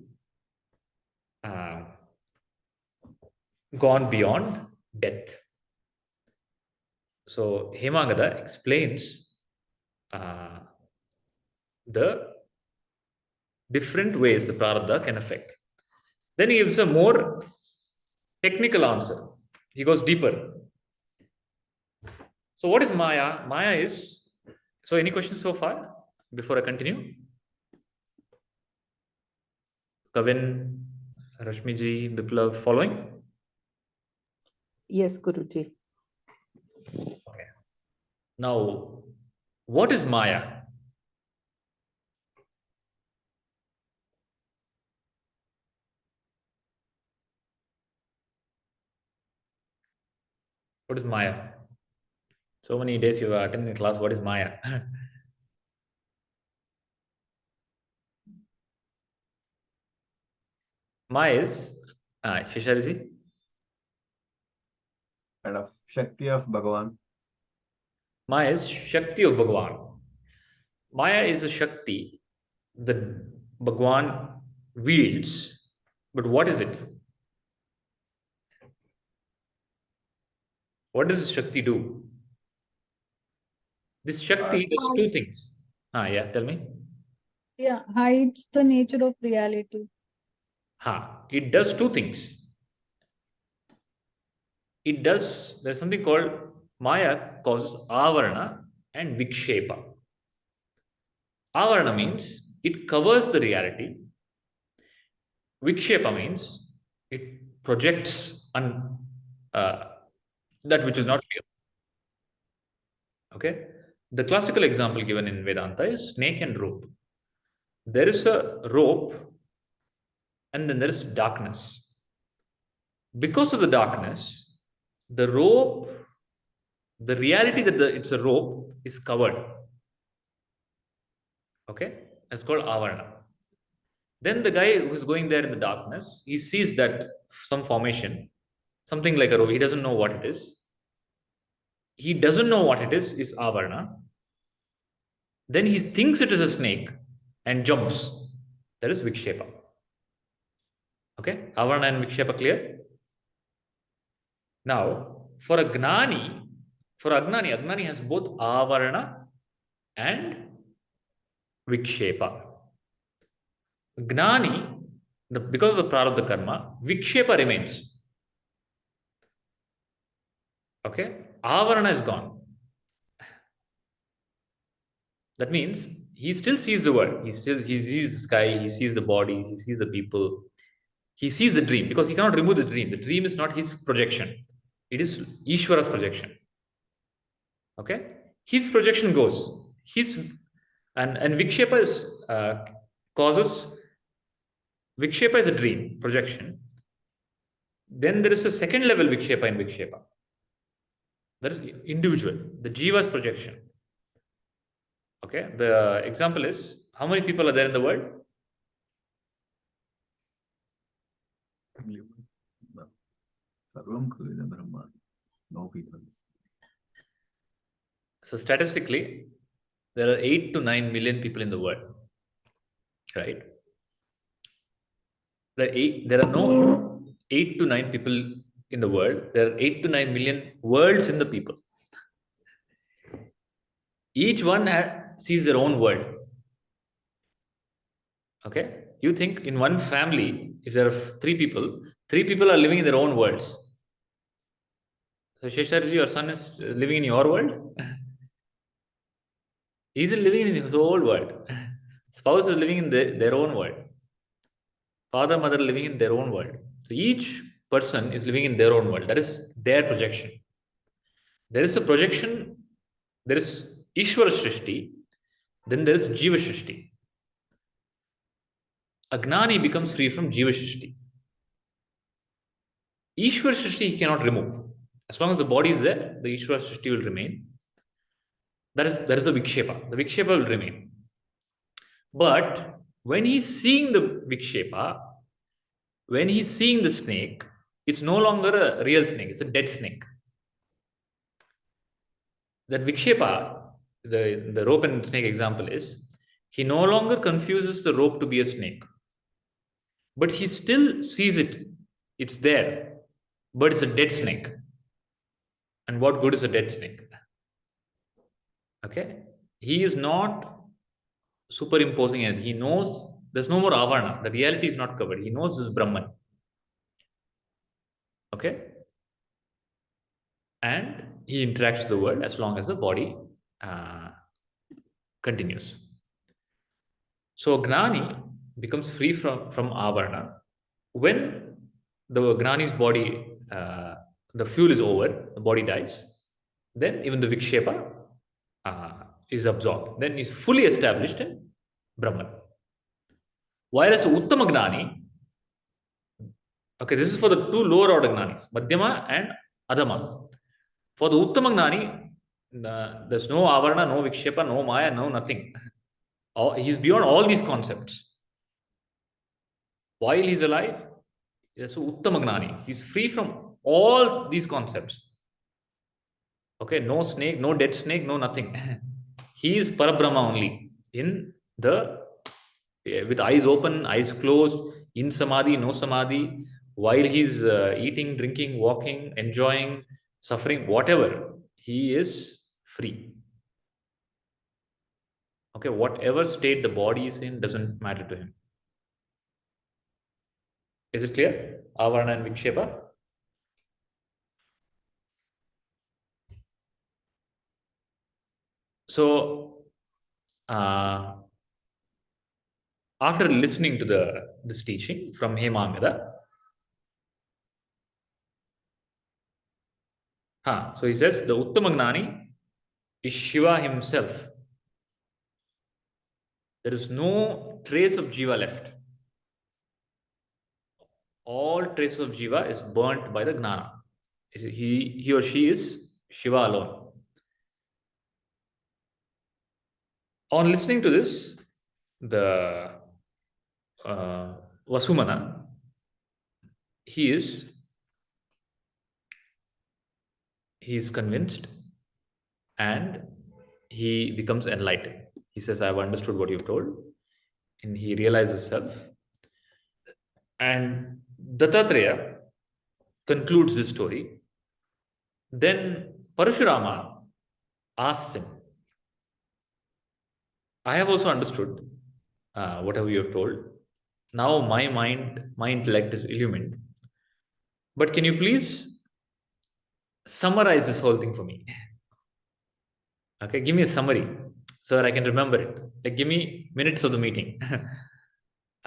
gone beyond death. So Hemangada explains the different ways the prarabdha can affect. Then he gives a more technical answer. He goes deeper. So what is Maya? Maya is, so any questions so far before I continue? Kavin, Rashmiji, Biplav, following? Yes, Guruji. Okay. Now, what is Maya? What is Maya? So many days you are attending class. What is Maya? Maya is, Shisharaji? Kind of Shakti of Bhagavan. Maya is Shakti of Bhagavan. Maya is a Shakti that Bhagavan wields. But what is it? What does this Shakti do? This Shakti does two things. Yeah, tell me. Yeah, hides the nature of reality. It does two things. There's something called Maya causes avarana and vikshepa. Avarana means it covers the reality. Vikshepa means it projects that which is not real. Okay? The classical example given in Vedanta is snake and rope. There is a rope and then there is darkness. Because of the darkness, the rope, the reality that it's a rope is covered. Okay? It's called Avarana. Then the guy who's going there in the darkness, he sees that some formation, something like a rope. He doesn't know what it is. He doesn't know what it is Avarana. Then he thinks it is a snake and jumps. That is Vikshepa. Okay, Avarana and Vikshepa clear? Now, for Agnani has both Avarana and Vikshepa. Gnani, because of the prarabdha karma, Vikshepa remains. Okay, Avarana is gone. That means he still sees the world. He sees the sky, he sees the bodies, he sees the people. He sees the dream because he cannot remove the dream. The dream is not his projection. It is Ishvara's projection. Okay? His projection goes. And Vikshepa is causes. Vikshepa is a dream, projection. Then there is a second level Vikshepa in Vikshepa. That is individual, the Jiva's projection. Okay, the example is, how many people are there in the world? Sarvam Khalida Brahma. No people. So statistically, there are 8 to 9 million people in the world. Right? There are no 8 to 9 people in the world. There are 8 to 9 million worlds in the people. Each one sees their own world. Okay? You think in one family, if there are 3 people are living in their own worlds. So Shesharji, your son is living in your world? He's living in his whole world. Spouse is living in their own world. Father, mother living in their own world. So each person is living in their own world. That is their projection. There is a projection, there is Ishvara Shrishti, then there is Jiva Shrishti. Agnani becomes free from Jiva Shrishti. Ishvara Shrishti he cannot remove. As long as the body is there, the Ishvara Shrishti will remain. That is the Vikshepa. The Vikshepa will remain. But when he's seeing the Vikshepa, when he's seeing the snake, it's no longer a real snake, it's a dead snake. That Vikshepa, the rope and snake example is, he no longer confuses the rope to be a snake. But he still sees it. It's there. But it's a dead snake. And what good is a dead snake? Okay? He is not superimposing anything. He knows there's no more avarana. The reality is not covered. He knows this is Brahman. Okay? And he interacts with the world as long as the body continues. So Gnani becomes free from avarana when the Gnani's body, the fuel is over, the body dies. Then even the Vikshepa is absorbed. Then he's fully established in Brahman. Whereas Uttama Gnani, okay, this is for the 2 lower order Gnanis, Madhyama and Adhama. For the Uttama Gnani, there's no Avarana, no Vikshepa, no Maya, no nothing. He's beyond all these concepts. While he's alive, that's Uttama Gnani. He's free from all these concepts. Okay, no snake, no dead snake, no nothing. He is Parabrahma only. With eyes open, eyes closed, in Samadhi, no Samadhi, while he's eating, drinking, walking, enjoying, suffering, whatever, he is free. Okay, whatever state the body is in doesn't matter to him. Is it clear? Avarana and Vikshepa? So, after listening to this teaching from Hemangada, so he says the Uttama Gnani is Shiva himself. There is no trace of Jiva left. All traces of Jiva is burnt by the Gnana. He or she is Shiva alone. On listening to this, the Vasumana, he is convinced and he becomes enlightened. He says, I've understood what you've told, and he realizes self. And Dattatreya concludes this story. Then Parashurama asks him, I have also understood whatever you have told. Now my mind, my intellect is illumined. But can you please summarize this whole thing for me? Okay, give me a summary so that I can remember it. Like, give me minutes of the meeting.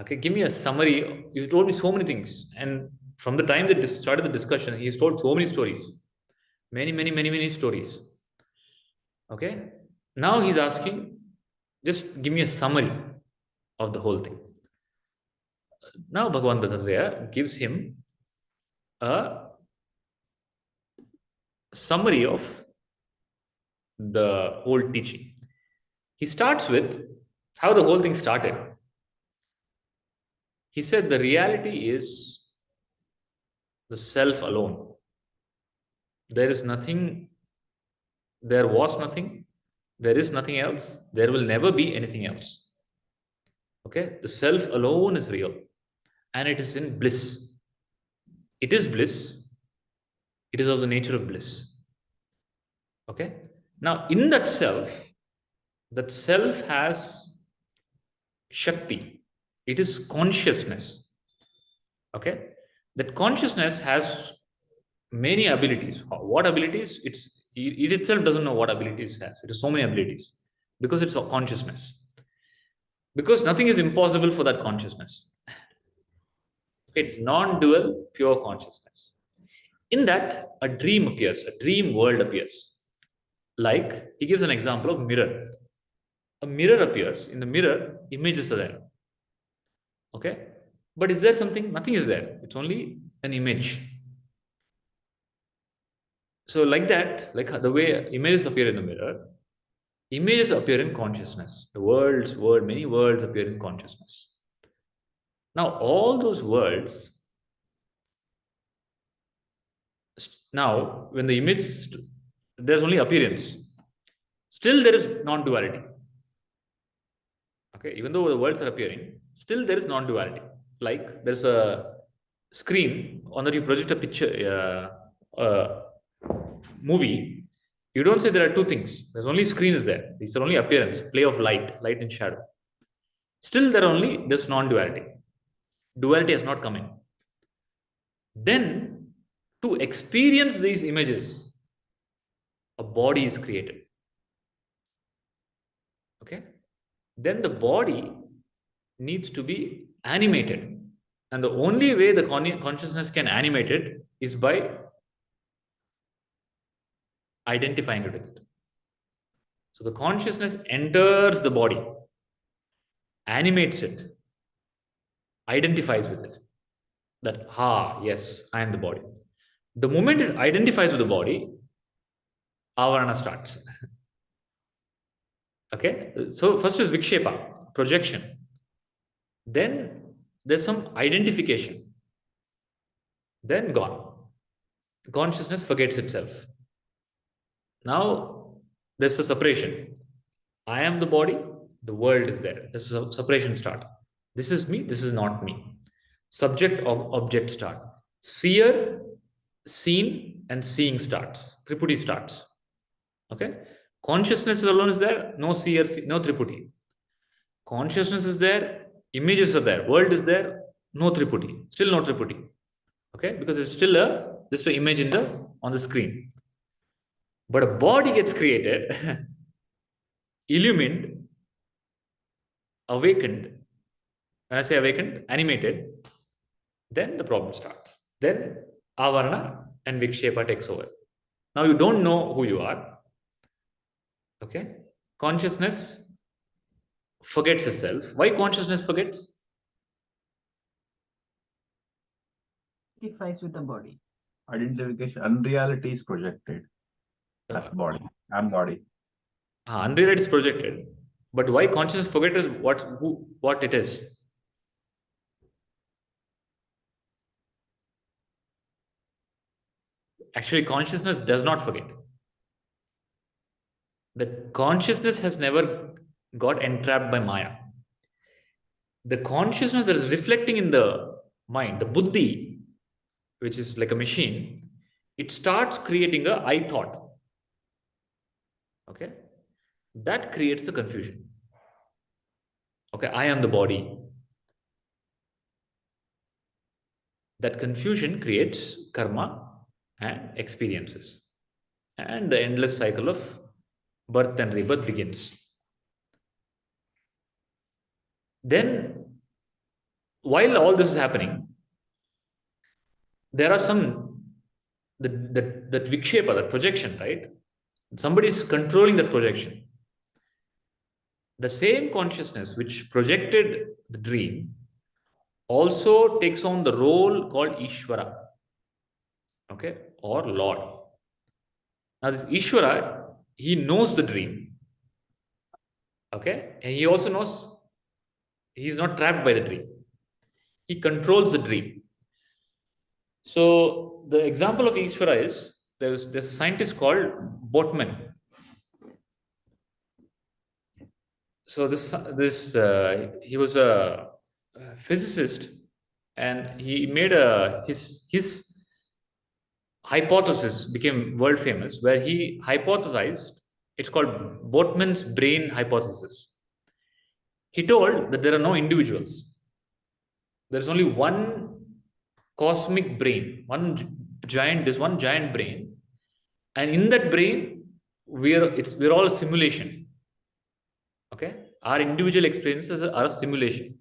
Okay, give me a summary. You told me so many things. And from the time that we started the discussion, he's told so many stories. Many stories. Okay, now he's asking, just give me a summary of the whole thing. Now Bhagavan Dattatreya gives him a summary of the whole teaching. He starts with how the whole thing started. He said the reality is the self alone. There is nothing, there was nothing, there is nothing else, there will never be anything else. Okay, the self alone is real and it is in bliss. It is bliss, it is of the nature of bliss. Okay, now in that self has Shakti, it is consciousness. Okay, that consciousness has many abilities. What abilities? It itself doesn't know what abilities it has. It has so many abilities because it's a consciousness. Because nothing is impossible for that consciousness. It's non-dual, pure consciousness. In that, a dream appears, a dream world appears. Like, he gives an example of mirror. A mirror appears. In the mirror, images are there. Okay? But is there something? Nothing is there. It's only an image. So like that, like the way images appear in the mirror, images appear in consciousness. The world, many worlds appear in consciousness. Now, all those worlds, now, when the image, there's only appearance. Still, there is non-duality. Okay, even though the worlds are appearing, still there is non-duality. Like, there's a screen on that you project a picture, movie. You don't say there are two things. There's only screen is there. These are only appearance, play of light and shadow. Still, there's non-duality. Duality has not come in. Then, to experience these images, a body is created. Okay? Then the body needs to be animated. And the only way the consciousness can animate it is by identifying it with it. So the consciousness enters the body, animates it, identifies with it. That, yes, I am the body. The moment it identifies with the body, avarana starts. Okay, so first is vikshepa, projection. Then there's some identification. Then gone. Consciousness forgets itself. Now there's a separation. I am the body, the world is there. This is a separation start. This is me, this is not me. Subject of object start. Seer, seen, and seeing starts. Tripudi starts. Okay? Consciousness alone is there, no seer, no Tripudi. Consciousness is there, images are there, world is there, no Tripudi. Still no Tripudi. Okay? Because it's still just an image on the screen. But a body gets created, illumined, awakened. When I say awakened, animated, then the problem starts. Then avarana and vikshepa takes over. Now you don't know who you are. Okay? Consciousness forgets itself. Why consciousness forgets? Identifies with the body. Identification, unreality is projected as body. I'm body. Unreality is projected. But why consciousness forget is what it is? Actually, consciousness does not forget. The consciousness has never got entrapped by Maya. The consciousness that is reflecting in the mind, the buddhi, which is like a machine, it starts creating a I thought. Okay? That creates the confusion. Okay, I am the body. That confusion creates karma and experiences. And the endless cycle of birth and rebirth begins. Then, while all this is happening, there are some, that vikshepa, that projection, right? Somebody is controlling that projection. The same consciousness which projected the dream also takes on the role called Ishvara, okay, or Lord. Now, this Ishvara, he knows the dream, okay, and he also knows he is not trapped by the dream. He controls the dream. So, the example of Ishvara is there's a scientist called Boltzmann. So he was a physicist, and he made his hypothesis became world famous, where he hypothesized, it's called Boltzmann's brain hypothesis. He told that there are no individuals. There's only one cosmic brain, one giant brain, and in that brain we're all a simulation. Okay, our individual experiences are a simulation.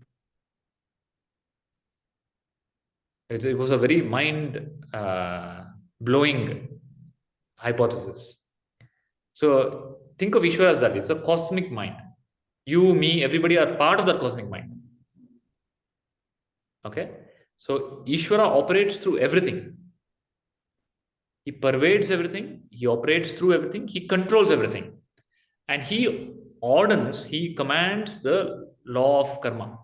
It was a very mind-blowing hypothesis. So think of Ishvara as that. It's a cosmic mind. You, me, everybody are part of that cosmic mind. Okay? So Ishvara operates through everything. He pervades everything. He operates through everything. He controls everything. And he commands the law of karma.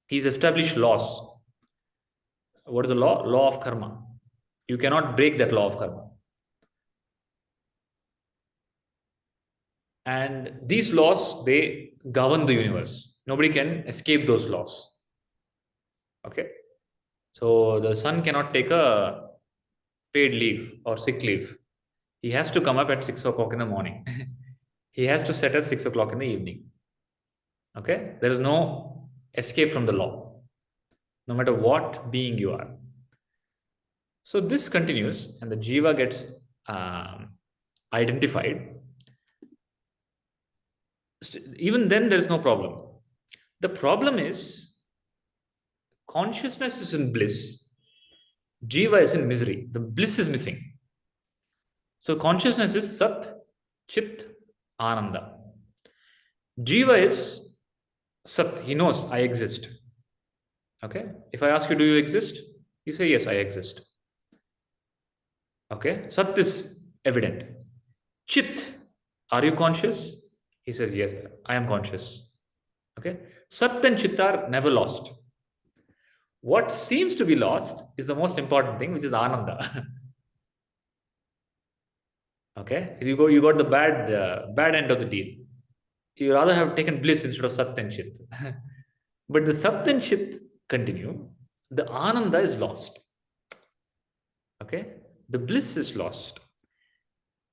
He's established laws. What is the law? Law of karma. You cannot break that law of karma. And these laws, they govern the universe. Nobody can escape those laws. Okay? So the son cannot take a paid leave or sick leave. He has to come up at 6 o'clock in the morning. He has to set at 6 o'clock in the evening. Okay? There is no escape from the law, no matter what being you are. So this continues, and the jiva gets identified. Even then, there is no problem. The problem is consciousness is in bliss. Jiva is in misery. The bliss is missing. So consciousness is Sat, Chit, Ananda. Jiva is Sat. He knows I exist. Okay. If I ask you, do you exist? You say, yes, I exist. Okay. Sat is evident. Chit, are you conscious? He says, yes, I am conscious. Okay. Sat and Chit are never lost. What seems to be lost is the most important thing, which is Ananda. Okay. You got the bad end of the deal. You rather have taken bliss instead of Sat and Chit. But the Sat and Chit continue. The Ananda is lost. Okay. The bliss is lost.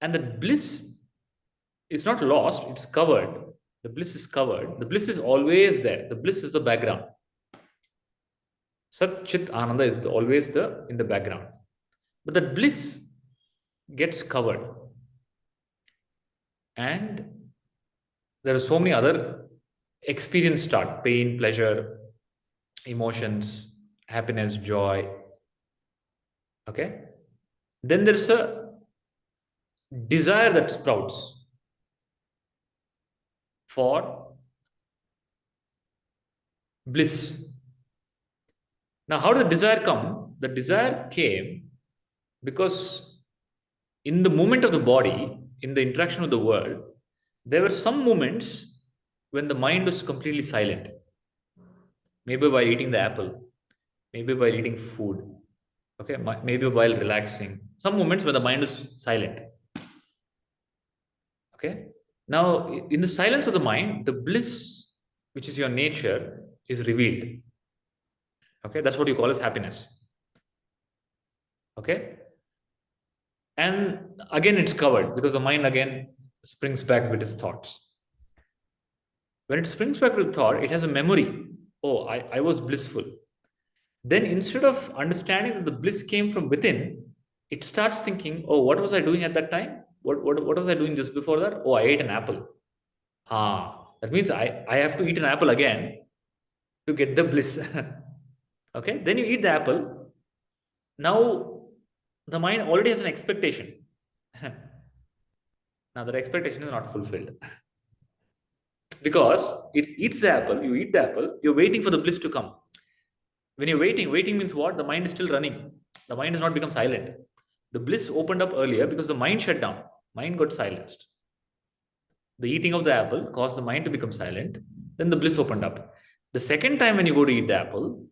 And the bliss is not lost, it's covered. The bliss is covered. The bliss is always there. The bliss is the background. Sat, Chit, Ananda is always in the background. But the bliss gets covered. And there are so many other experiences start. Pain, pleasure, emotions, happiness, joy. Okay? Then there's a desire that sprouts for bliss. Now, how did the desire come? The desire came because in the movement of the body, in the interaction with the world, there were some moments when the mind was completely silent. Maybe while eating the apple, maybe while eating food, okay, maybe while relaxing. Some moments when the mind is silent. Okay. Now, in the silence of the mind, the bliss, which is your nature, is revealed. Okay, that's what you call as happiness. Okay. And again, it's covered because the mind again springs back with its thoughts. When it springs back with thought, it has a memory. Oh, I was blissful. Then instead of understanding that the bliss came from within, it starts thinking, oh, what was I doing at that time? What was I doing just before that? Oh, I ate an apple. That means I have to eat an apple again to get the bliss. Okay, then you eat the apple. Now the mind already has an expectation. Now that expectation is not fulfilled. Because it eats the apple, you eat the apple, you're waiting for the bliss to come. When you're waiting means what? The mind is still running. The mind has not become silent. The bliss opened up earlier because the mind shut down. Mind got silenced. The eating of the apple caused the mind to become silent. Then the bliss opened up. The second time when you go to eat the apple,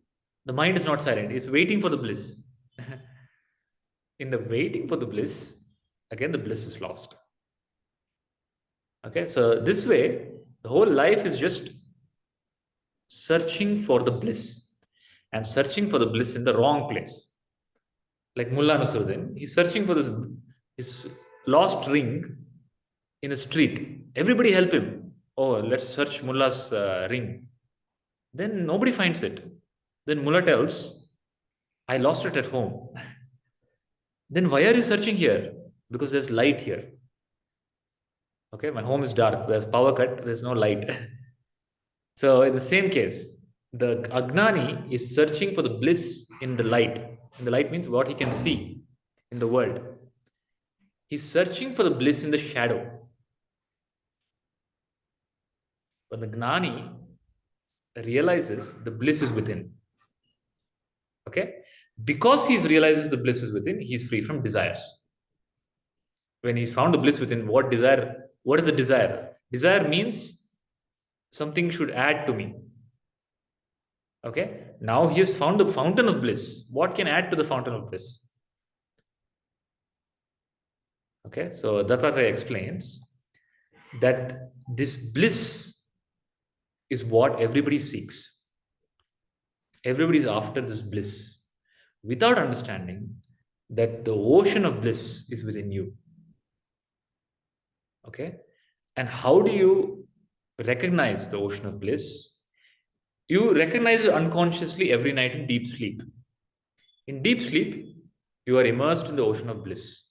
the mind is not silent. It's waiting for the bliss. In the waiting for the bliss, again the bliss is lost. Okay, so this way, the whole life is just searching for the bliss and searching for the bliss in the wrong place. Like Mullah Nasruddin, he's searching for his lost ring in a street. Everybody help him. Oh, let's search Mullah's ring. Then nobody finds it. Then Mullah tells, I lost it at home. Then why are you searching here? Because there's light here. Okay, my home is dark. There's power cut. There's no light. So in the same case, the Agnani is searching for the bliss in the light. And the light means what he can see in the world. He's searching for the bliss in the shadow. But the Gnani realizes the bliss is within. Okay? Because he realizes the bliss is within, he's free from desires. When he's found the bliss within, what is the desire? Desire means something should add to me. Okay? Now he has found the fountain of bliss. What can add to the fountain of bliss? Okay, so Dattatreya explains that this bliss is what everybody seeks. Everybody is after this bliss without understanding that the ocean of bliss is within you. Okay, and how do you recognize the ocean of bliss? You recognize it unconsciously every night in deep sleep. In deep sleep, you are immersed in the ocean of bliss.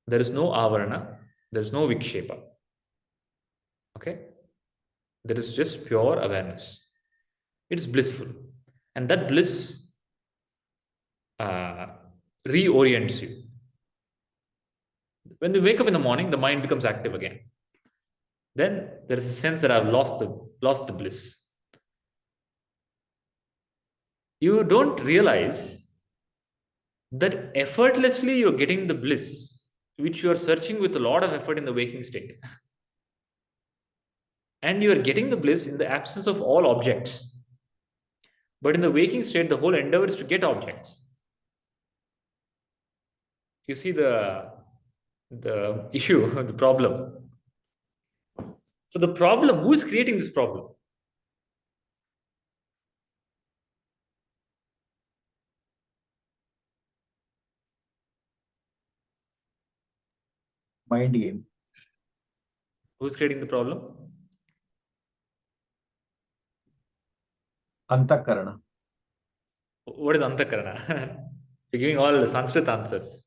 There is no avarana, there is no vikshepa. Okay? There is just pure awareness. It is blissful. And that bliss reorients you. When you wake up in the morning, the mind becomes active again. Then there is a sense that I've lost the bliss. You don't realize that effortlessly you're getting the bliss, which you are searching with a lot of effort in the waking state. And you are getting the bliss in the absence of all objects. But in the waking state, the whole endeavor is to get objects. You see the issue, the problem. So the problem, who is creating this problem? Mind game. Who's creating the problem? Antakarana. What is Antakarana? You're giving all the Sanskrit answers.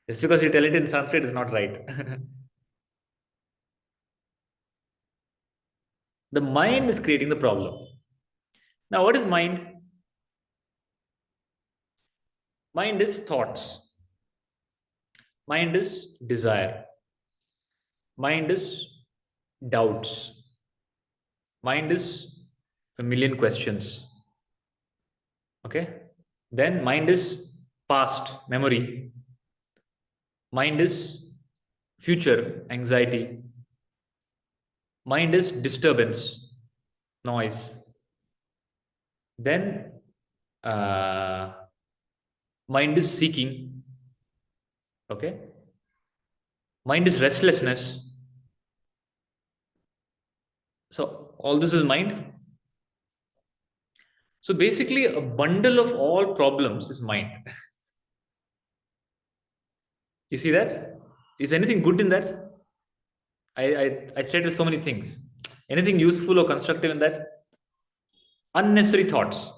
Just because you tell it in Sanskrit is not right. The mind is creating the problem. Now, what is mind? Mind is thoughts. Mind is desire. Mind is doubts. Mind is a million questions. Okay? Then mind is past, memory. Mind is future, anxiety. Mind is disturbance, noise. Then mind is seeking. Okay. Mind is restlessness. So all this is mind. So basically, a bundle of all problems is mind. You see that? Is anything good in that? I stated so many things. Anything useful or constructive in that? Unnecessary thoughts,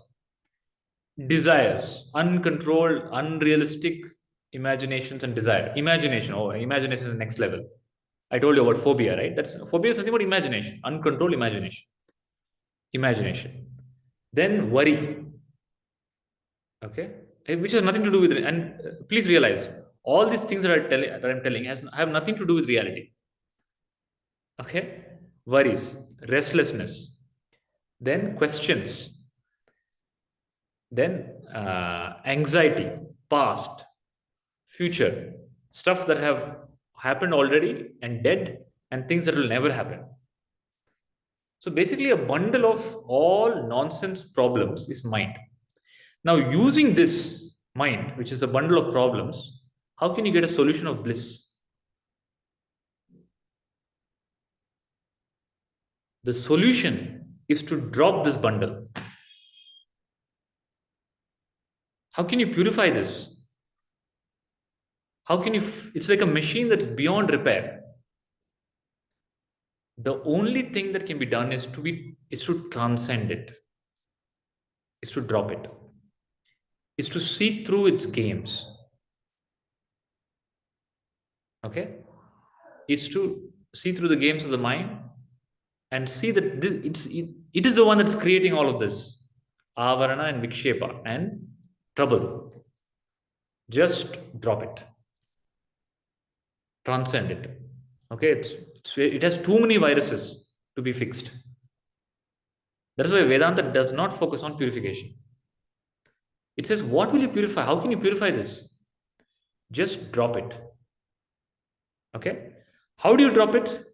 desires, uncontrolled, unrealistic imaginations and desire. Imagination, oh, imagination is the next level. I told you about phobia, right? That's phobia is something about imagination, uncontrolled imagination. Imagination. Then worry. Okay, which has nothing to do with it. And please realize, all these things that I'm telling have nothing to do with reality. Okay, worries, restlessness, then questions, then anxiety, past, future, stuff that have happened already and dead, and things that will never happen. So basically, a bundle of all nonsense problems is mind. Now, using this mind, which is a bundle of problems, how can you get a solution of bliss? The solution is to drop this bundle. How can you purify this? How can you? It's like a machine that's beyond repair. The only thing that can be done is to transcend it, is to drop it, is to see through its games. Okay, it's to see through the games of the mind and see that it is the one that's creating all of this avarana and vikshepa and trouble. Just drop it, transcend it. Okay, it has too many viruses to be fixed. That is why Vedanta does not focus on purification. It says, what will you purify? How can you purify this? Just drop it. Okay, how do you drop it?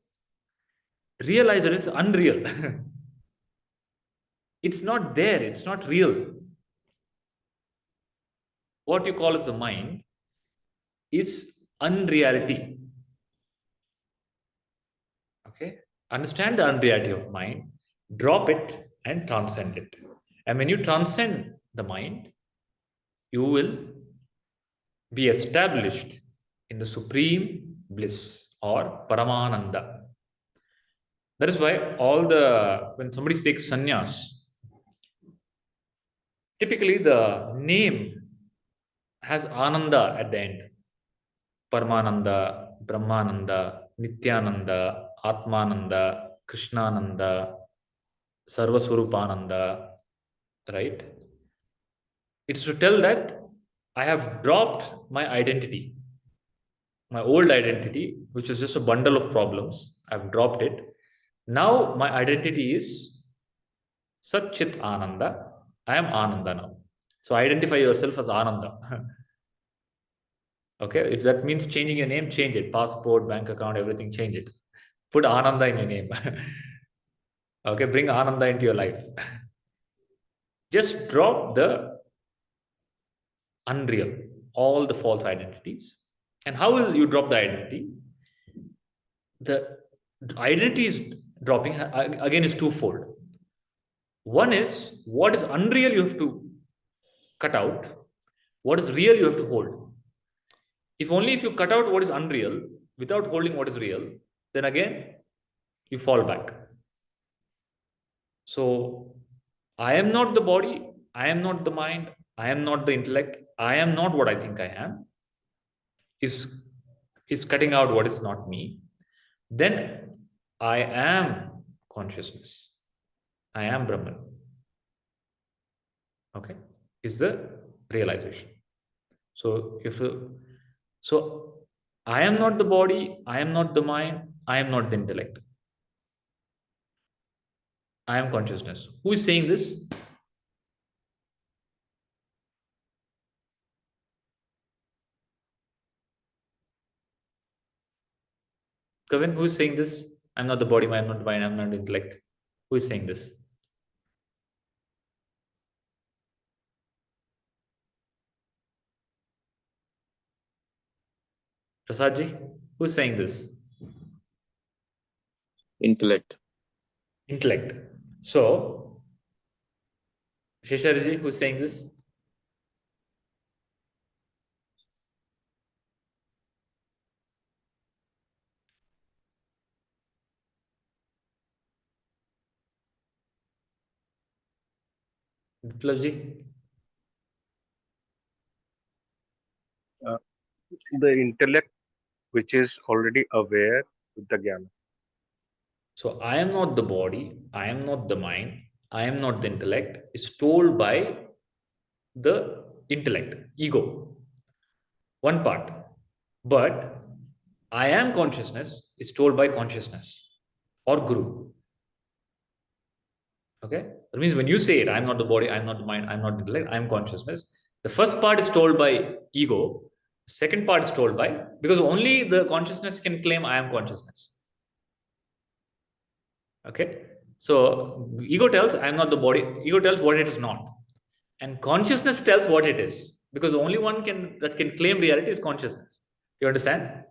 Realize that it's unreal. It's not there, it's not real. What you call as the mind is unreality. Okay, understand the unreality of mind, drop it and transcend it. And when you transcend the mind, you will be established in the supreme bliss or Paramananda. That is why when somebody takes sannyas, typically the name has Ananda at the end. Paramananda, Brahmananda, Nityananda, Atmananda, Krishnananda, Sarvaswarupananda, right? It's to tell that I have dropped my identity, my old identity, which is just a bundle of problems. I've dropped it. Now my identity is Satchit Ananda. I am Ananda now. So identify yourself as Ananda. Okay, if that means changing your name, change it. Passport, bank account, everything, change it. Put Ananda in your name. Okay, bring Ananda into your life. Just drop the unreal, all the false identities. And how will you drop the identity? The identity is dropping, again, is twofold. One is, what is unreal you have to cut out. What is real you have to hold. If you cut out what is unreal without holding what is real, then again, you fall back. So, I am not the body, I am not the mind, I am not the intellect, I am not what I think I am, is cutting out what is not me. Then I am consciousness. I am Brahman. Okay, is the realization. So I am not the body, I am not the mind, I am not the intellect. I am consciousness. Who is saying this? Kevin, who is saying this? I'm not the body, I'm not the mind, I'm not the intellect. Who is saying this? Prasadji, who's saying this? Intellect. Intellect. So, Shesharji, who's saying this? Biplabji? The intellect which is already aware with the jnana. So, I am not the body, I am not the mind, I am not the intellect, is told by the intellect, ego, one part. But I am consciousness is told by consciousness or guru. Okay, that means when you say it, I'm not the body, I'm not the mind, I'm not the intellect, I'm consciousness. The first part is told by ego, second part is told by, because only the consciousness can claim I am consciousness. Okay, so ego tells I'm not the body, ego tells what it is not, and consciousness tells what it is, because the only one that can claim reality is consciousness. You understand?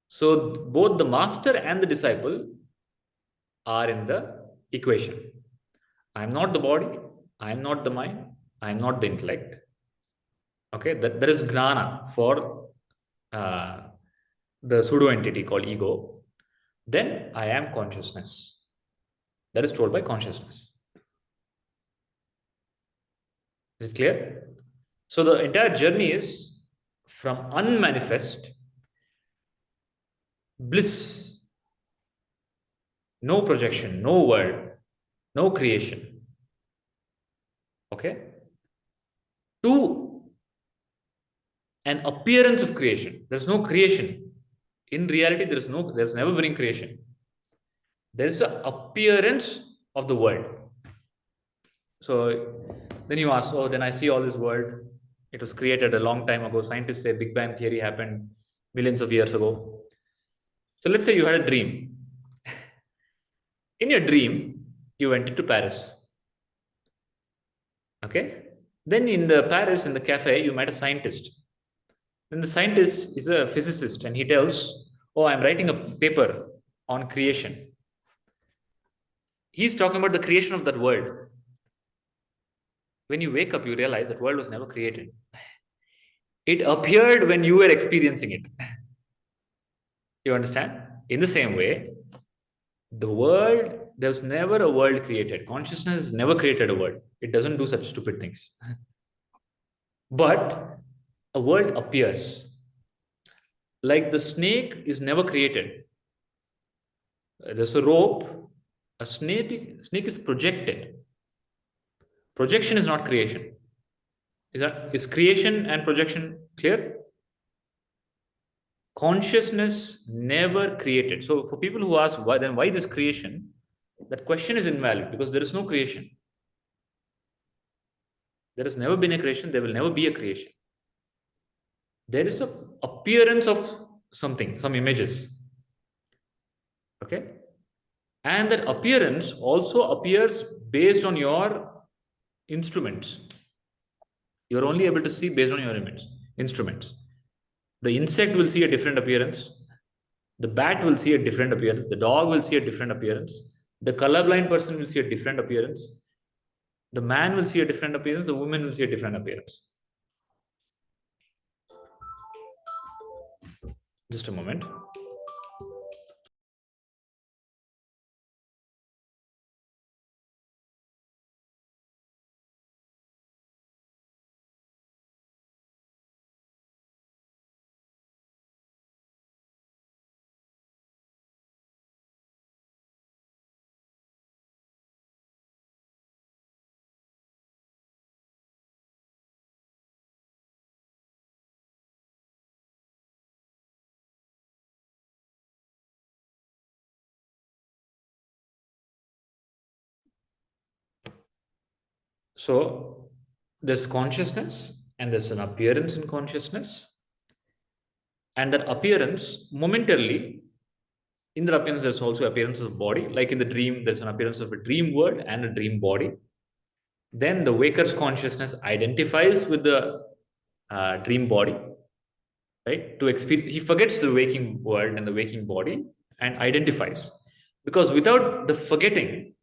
So both the master and the disciple are in the equation. I'm not the body, I'm not the mind, I'm not the intellect. Okay, that is jnana for the pseudo entity called ego. Then I am consciousness. That is told by consciousness. Is it clear? So the entire journey is from unmanifest bliss, no projection, no world, no creation, okay, to an appearance of creation. There's no creation. In reality, there's never been creation. There is an appearance of the world. So then you ask, oh, then I see all this world. It was created a long time ago. Scientists say Big Bang theory happened millions of years ago. So let's say you had a dream. In your dream, you went into Paris. Okay? Then in the Paris, in the cafe, you met a scientist. Then the scientist is a physicist and he tells, oh, I'm writing a paper on creation. He's talking about the creation of that world. When you wake up, you realize that world was never created. It appeared when you were experiencing it. You understand? In the same way, the world, there's never a world created. Consciousness never created a world. It doesn't do such stupid things. But a world appears. Like the snake is never created. There's a rope. A snake is projected. Projection is not creation. Is creation and projection clear? Consciousness never created. So for people who ask why this creation, that question is invalid because there is no creation. There has never been a creation. There will never be a creation. There is a appearance of something, some images. Okay? And that appearance also appears based on your instruments. You're only able to see based on your instruments. The insect will see a different appearance. The bat will see a different appearance. The dog will see a different appearance. The colorblind person will see a different appearance. The man will see a different appearance. The woman will see a different appearance. Just a moment. So there's consciousness and there's an appearance in consciousness. And that appearance momentarily In the appearance, there's also appearance of body. Like in the dream, there's an appearance of a dream world and a dream body. Then the waker's consciousness identifies with the dream body, right? To experience, he forgets the waking world and the waking body and identifies. Because without the forgetting,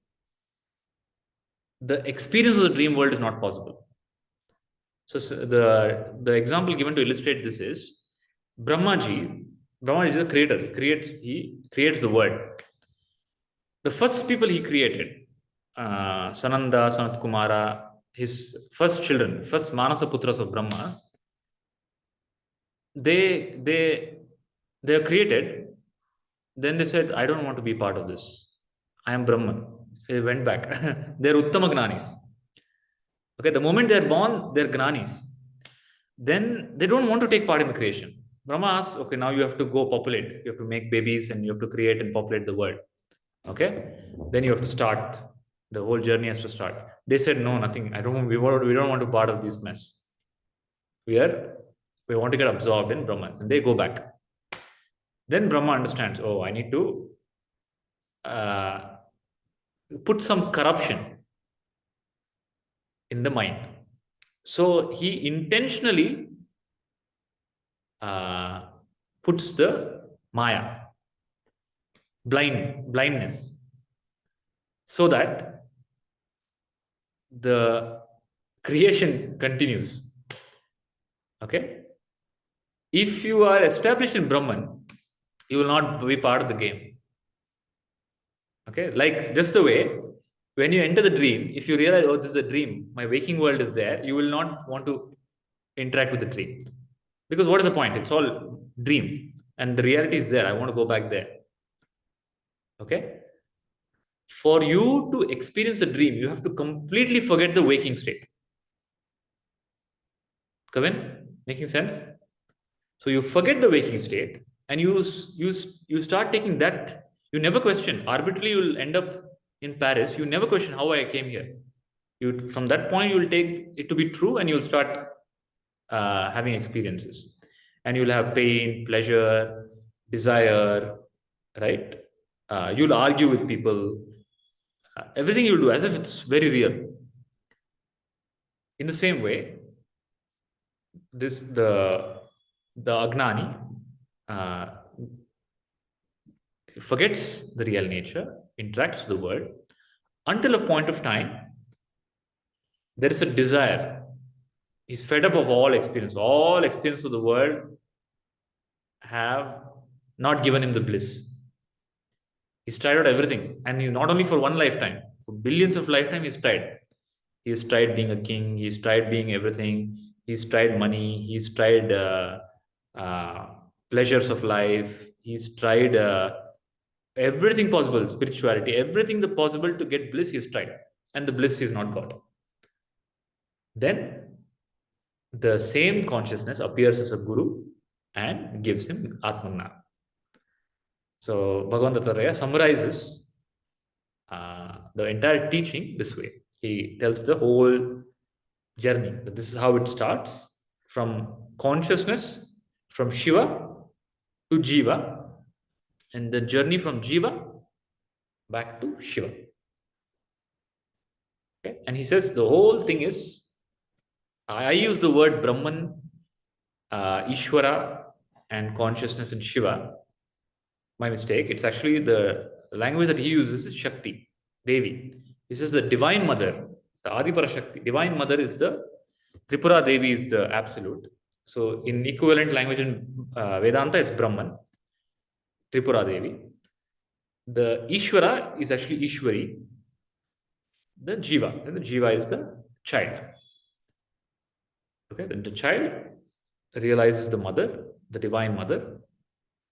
the experience of the dream world is not possible. So the example given to illustrate this is Brahmaji is the creator. He creates the world. The first people he created, Sananda, Sanat Kumara, his first children, first Manasa Putras of Brahma, they are created. Then they said, I don't want to be part of this. I am Brahman. They went back. They're Uttama Gnanis. Okay, the moment they're born, they're Gnanis. Then they don't want to take part in the creation. Brahma asks, okay, now you have to go populate. You have to make babies and you have to create and populate the world. Okay, then you have to start. The whole journey has to start. They said, no, nothing. We don't want to be part of this mess. We want to get absorbed in Brahman. And they go back. Then Brahma understands, oh, I need to put some corruption in the mind. So he intentionally puts the Maya, blindness, so that the creation continues. Okay? If you are established in Brahman, you will not be part of the game. Okay? Like just the way, when you enter the dream, if you realize, oh, this is a dream, my waking world is there, you will not want to interact with the dream. Because what is the point? It's all dream. And the reality is there. I want to go back there. Okay? For you to experience a dream, you have to completely forget the waking state. Kevin, making sense? So you forget the waking state and you start taking that. You never question. Arbitrarily, you will end up in Paris. You never question how I came here. From that point, you will take it to be true and you will start having experiences. And you'll have pain, pleasure, desire, right? You'll argue with people. Everything you'll do as if it's very real. In the same way, the Agnani forgets the real nature, interacts with the world, until a point of time, there is a desire. He's fed up of all experience. All experience of the world have not given him the bliss. He's tried out everything. And not only for one lifetime, for billions of lifetimes, he's tried. He's tried being a king. He's tried being everything. He's tried money. He's tried pleasures of life. He's tried everything possible, spirituality, everything possible to get bliss, he's tried. And the bliss he's not got. Then the same consciousness appears as a guru and gives him Atmagna. So Bhagavan Dattatreya summarizes the entire teaching this way. He tells the whole journey. That this is how it starts, from consciousness, from Shiva to Jiva, and the journey from Jiva back to Shiva. Okay? And he says the whole thing is, I use the word Brahman, Ishvara, and consciousness and Shiva. My mistake. It's actually the language that he uses is Shakti, Devi. He says the divine mother, the Adipara Shakti, divine mother is the Tripura Devi is the absolute. So in equivalent language in Vedanta, it's Brahman, Tripura Devi. The Ishvara is actually Ishwari, the Jiva, and the Jiva is the child. Okay, then the child realizes the mother, the divine mother.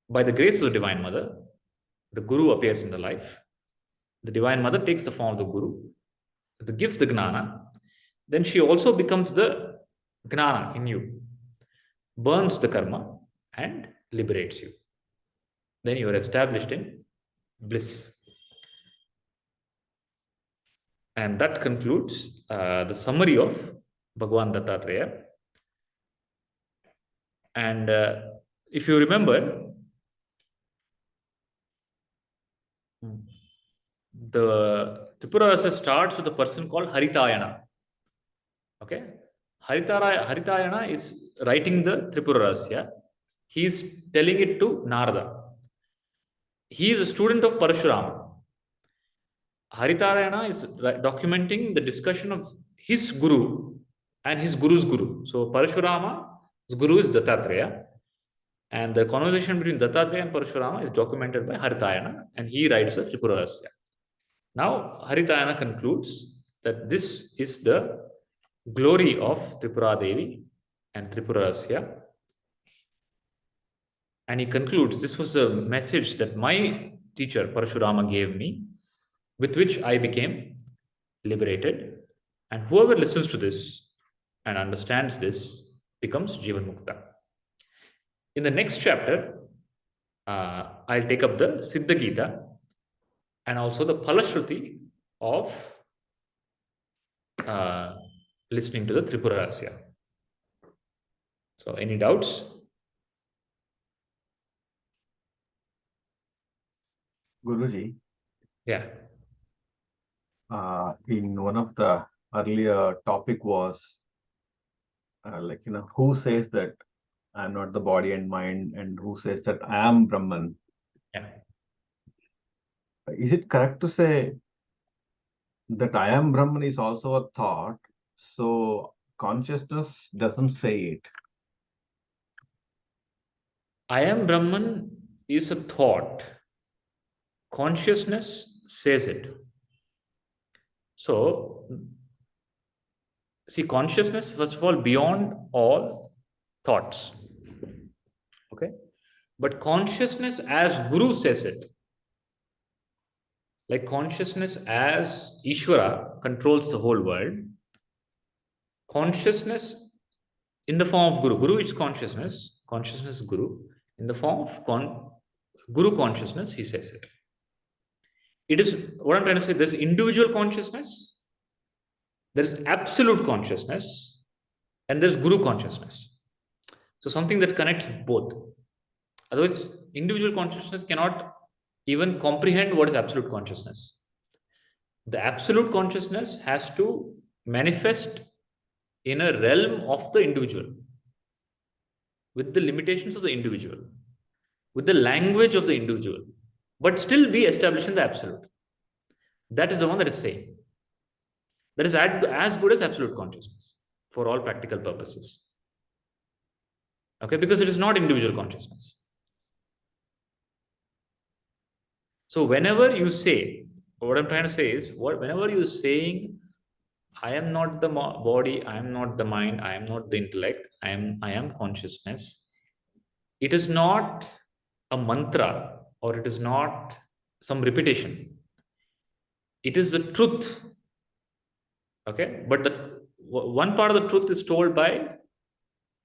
By the grace of the divine mother, the guru appears in the life. The divine mother takes the form of the guru, gives the gnana. Then she also becomes the gnana in you, burns the karma and liberates you. Then you are established in bliss. And that concludes the summary of Bhagavan Dattatreya. And if you remember, the Tripura Rasya starts with a person called Haritayana. Okay, Haritayana is writing the Tripura Rasya. He is telling it to Narada. He is a student of Parashurama. Haritayana is documenting the discussion of his guru and his guru's guru. So Parashurama's guru is Dattatreya, and the conversation between Dattatreya and Parashurama is documented by Haritayana, and he writes the Tripura Rasya. Now Haritayana concludes that this is the glory of Tripura Devi and Tripura Rasya. And he concludes, this was a message that my teacher Parashurama gave me, with which I became liberated. And whoever listens to this and understands this becomes Jivan Mukta. In the next chapter, I'll take up the Siddha Gita and also the Phalashruti of listening to the Tripura Rasya. So, any doubts? Guruji, Yeah. in one of the earlier topic was who says that I'm not the body and mind, and who says that I am Brahman? Yeah. Is it correct to say that I am Brahman is also a thought? So consciousness doesn't say it. I am Brahman is a thought. Consciousness says it. So, see, consciousness, first of all, beyond all thoughts. Okay? But consciousness as Guru says it. Like consciousness as Ishvara controls the whole world. Consciousness in the form of Guru. Guru is consciousness. Consciousness is Guru. In the form of Guru consciousness, he says it. It is, what I'm trying to say, there's individual consciousness, there is absolute consciousness, and there's Guru consciousness. So something that connects both. Otherwise, individual consciousness cannot even comprehend what is absolute consciousness. The absolute consciousness has to manifest in a realm of the individual, with the limitations of the individual, with the language of the individual, but still be established in the absolute. That is the one that is saying. That is as good as absolute consciousness for all practical purposes. Okay, because it is not individual consciousness. So whenever you say, what I'm trying to say is, whenever you're saying, I am not the body, I am not the mind, I am not the intellect, I am consciousness, it is not a mantra, or it is not some repetition. It is the truth. Okay, but the one part of the truth is told by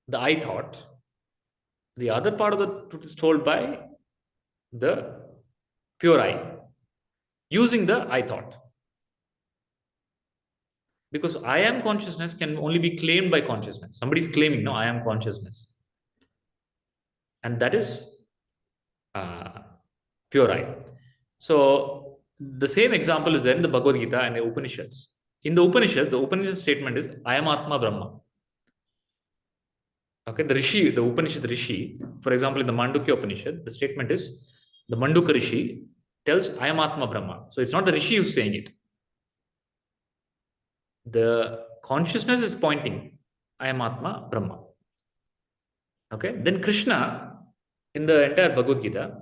the I thought. The other part of the truth is told by the pure I, using the I thought. Because I am consciousness can only be claimed by consciousness. Somebody is claiming, no, I am consciousness. And that is pure I. So the same example is there in the Bhagavad Gita and the Upanishads. In the Upanishad statement is, I am Atma Brahma. Okay, the Upanishad Rishi, for example, in the Mandukya Upanishad, the statement is, the Manduka Rishi tells, I am Atma Brahma. So it's not the Rishi who's saying it. The consciousness is pointing, I am Atma Brahma. Okay, then Krishna, in the entire Bhagavad Gita,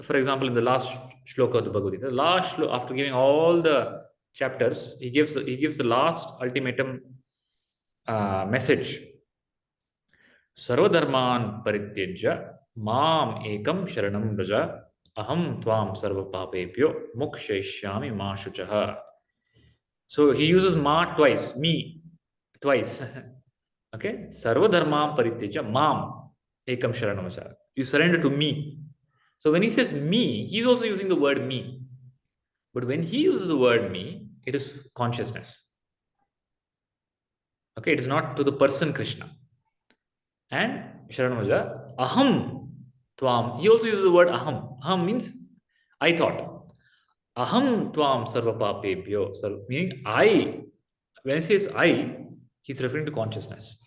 for example, in the last shloka of the Bhagavad Gita, after giving all the chapters, he gives the last ultimatum message. Sarvadharman parityajya mam ekam sharanam vraja aham tvam sarva papebhyo mokshayishyami ma shuchaha. So he uses ma twice, me twice. Okay, Sarvadharman parityajya mam ekam sharanam vraja. You surrender to me. So when he says me, he's also using the word me. But when he uses the word me, it is consciousness. Okay, it is not to the person Krishna. And Sharanamaja, aham tvam. He also uses the word aham. Aham means I thought. Aham tvam sarva papebhyo. Meaning I, when he says I, he's referring to consciousness.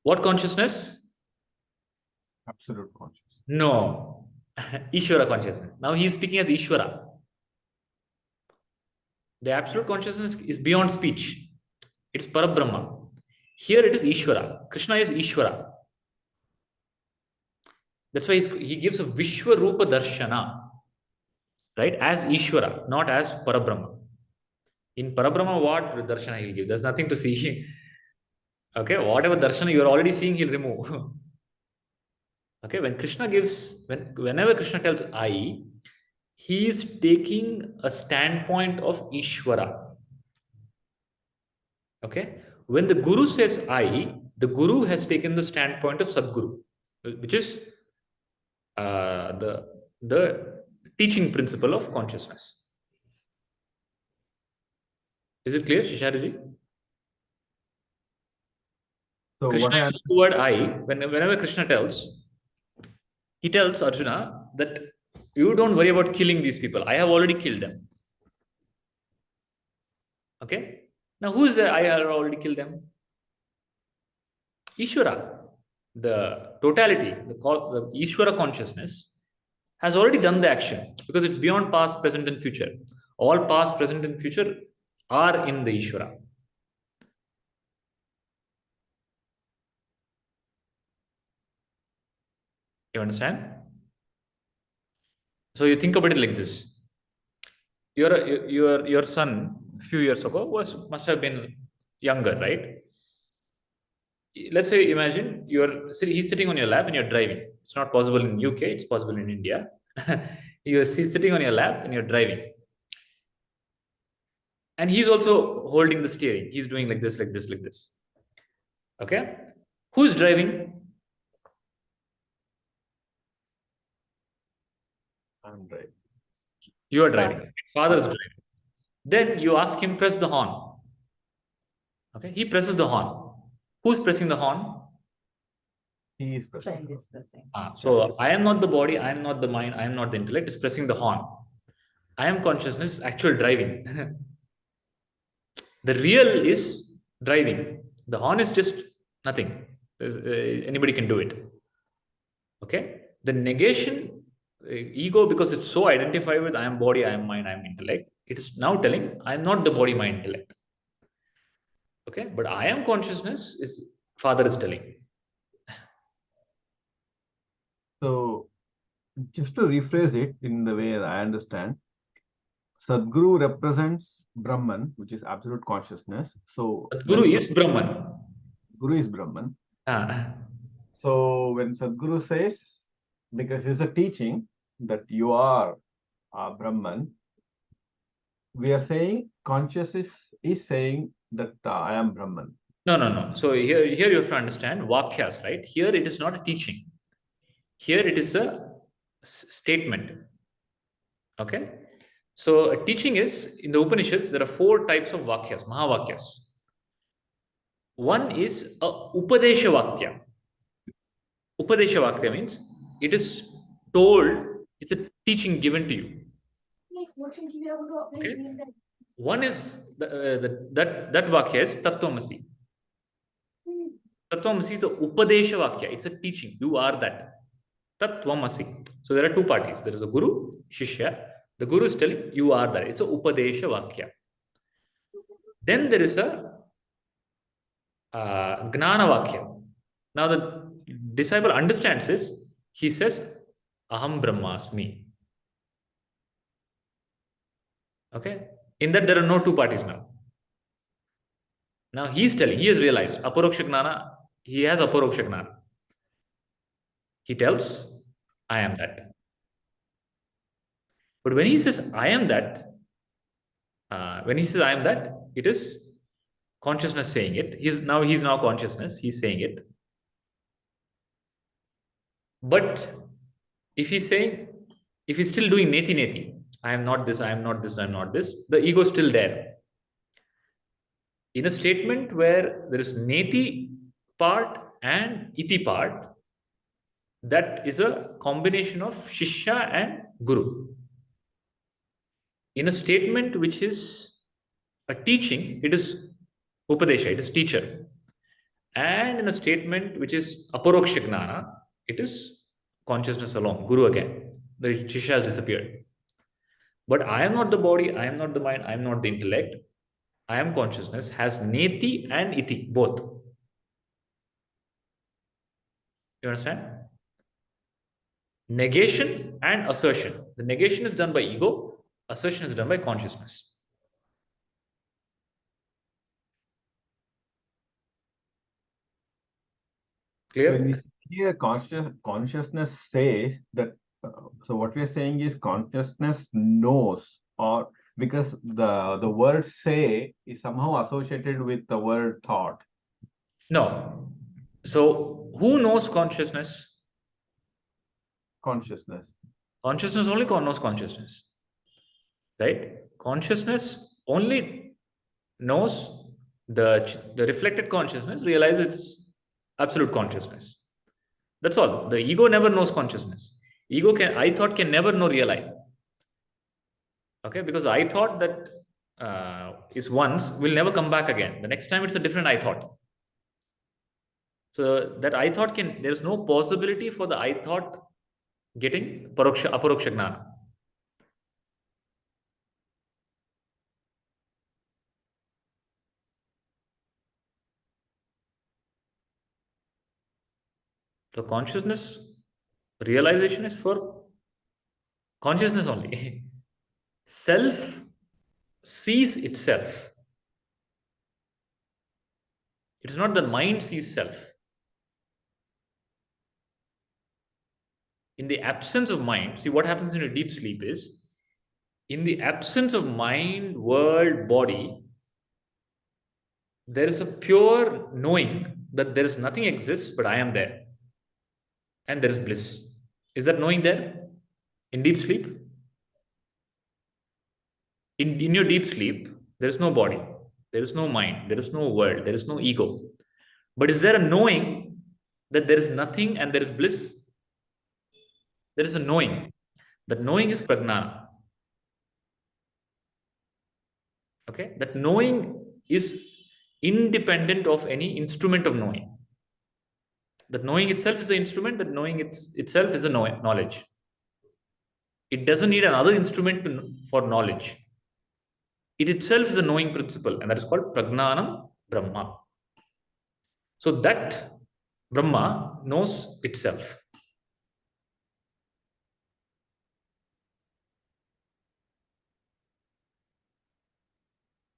What consciousness? Absolute consciousness. No. Ishvara consciousness. Now he is speaking as Ishvara. The absolute consciousness is beyond speech. It's Parabrahma. Here it is Ishvara. Krishna is Ishvara. That's why he gives a Vishwarupa Darshana, right? As Ishvara, not as Parabrahma. In Parabrahma, what Darshana he'll give? There's nothing to see. Okay, whatever Darshana you are already seeing, he'll remove. Okay, when Krishna gives, whenever Krishna tells I, he is taking a standpoint of Ishvara. Okay, when the Guru says I, the Guru has taken the standpoint of Sadguru, which is the teaching principle of consciousness. Is it clear, Shishariji? So Krishna what I uses the word I, whenever Krishna he tells Arjuna that you don't worry about killing these people. I have already killed them. Okay? Now who is the I have already killed them? Ishvara. The totality, the Ishvara consciousness has already done the action because it's beyond past, present, and future. All past, present, and future are in the Ishvara. You understand? So you think about it like this. Your son a few years ago must have been younger, right? Let's say, imagine he's sitting on your lap and you're driving. It's not possible in UK, it's possible in India. He's sitting on your lap and you're driving. And he's also holding the steering. He's doing like this, like this, like this. Okay? Who's driving? I'm right. You are driving. Father is driving. Then you ask him, press the horn. Okay? He presses the horn. Who's pressing the horn? He is present. Child is pressing. So I am not the body, I am not the mind, I am not the intellect, it's pressing the horn. I am consciousness, actual driving. The real is driving. The horn is just nothing. Anybody can do it. Okay? The negation, ego, because it's so identified with I am body, I am mind, I am intellect, it is now telling I am not the body, mind, intellect. Okay? But I am consciousness is Father is telling. So just to rephrase it in the way I understand, Sadguru represents Brahman, which is absolute consciousness. So Guru is Brahman. Guru is Brahman. Ah. So when Sadguru says, because it's a teaching that you are Brahman, we are saying consciousness is saying that I am Brahman. No. So here you have to understand Vakyas, right? Here it is not a teaching. Here it is a statement. Okay? So a teaching is, in the Upanishads, there are 4 types of Vakyas, Mahavakyas. One is a Upadesha Vakya. Upadesha Vakya means it is told, it's a teaching given to you. Okay? One is, that Vakya is Tattvamasi. Tattvamasi is a Upadesha Vakya. It's a teaching. You are that. Tattvamasi. So there are 2 parties. There is a Guru, Shishya. The Guru is telling you are that. It's a Upadesha Vakya. Then there is a Gnana Vakya. Now the disciple understands this. He says, Aham Brahmasmi. Okay? In that there are no 2 parties now. Now he's telling, he has realized, Aparoksha Gnana, he has Aparoksha Gnana. He tells, I am that. But when he says, I am that, it is consciousness saying it. He's now consciousness, he's saying it. But if he's still doing neti, I am not this, I am not this, I am not this, the ego is still there. In a statement where there is neti part and iti part, that is a combination of Shishya and Guru. In a statement which is a teaching, it is upadesha, it is teacher. And in a statement which is aparoksha gnana, it is consciousness alone, guru again. The shishya has disappeared. But I am not the body, I am not the mind, I am not the intellect. I am consciousness has neti and iti, both. You understand? Negation and assertion. The negation is done by ego, assertion is done by consciousness. Clear? When we see here, consciousness says that. So what we are saying is consciousness knows, or because the word say is somehow associated with the word thought. No. So who knows consciousness? Consciousness. Consciousness only knows consciousness. Right? Consciousness only knows the reflected consciousness, realizes its absolute consciousness. That's all. The ego never knows consciousness. I thought can never know real I. Okay, because I thought that is once will never come back again. The next time it's a different I thought. So that I thought there is no possibility for the I thought getting aparoksha gnana. So consciousness realization is for consciousness only. Self sees itself. It is not that mind sees self. In the absence of mind, see what happens in a deep sleep is, in the absence of mind, world, body, there is a pure knowing that there is nothing exists, but I am there. And there is bliss. Is that knowing there in deep sleep? In your deep sleep, there is no body, there is no mind, there is no world, there is no ego. But is there a knowing that there is nothing and there is bliss? There is a knowing. That knowing is pragnana. Okay? That knowing is independent of any instrument of knowing. That knowing itself is the instrument, that knowing itself is a knowledge. It doesn't need another instrument for knowledge. It itself is a knowing principle, and that is called Pragnanam Brahma. So that Brahma knows itself.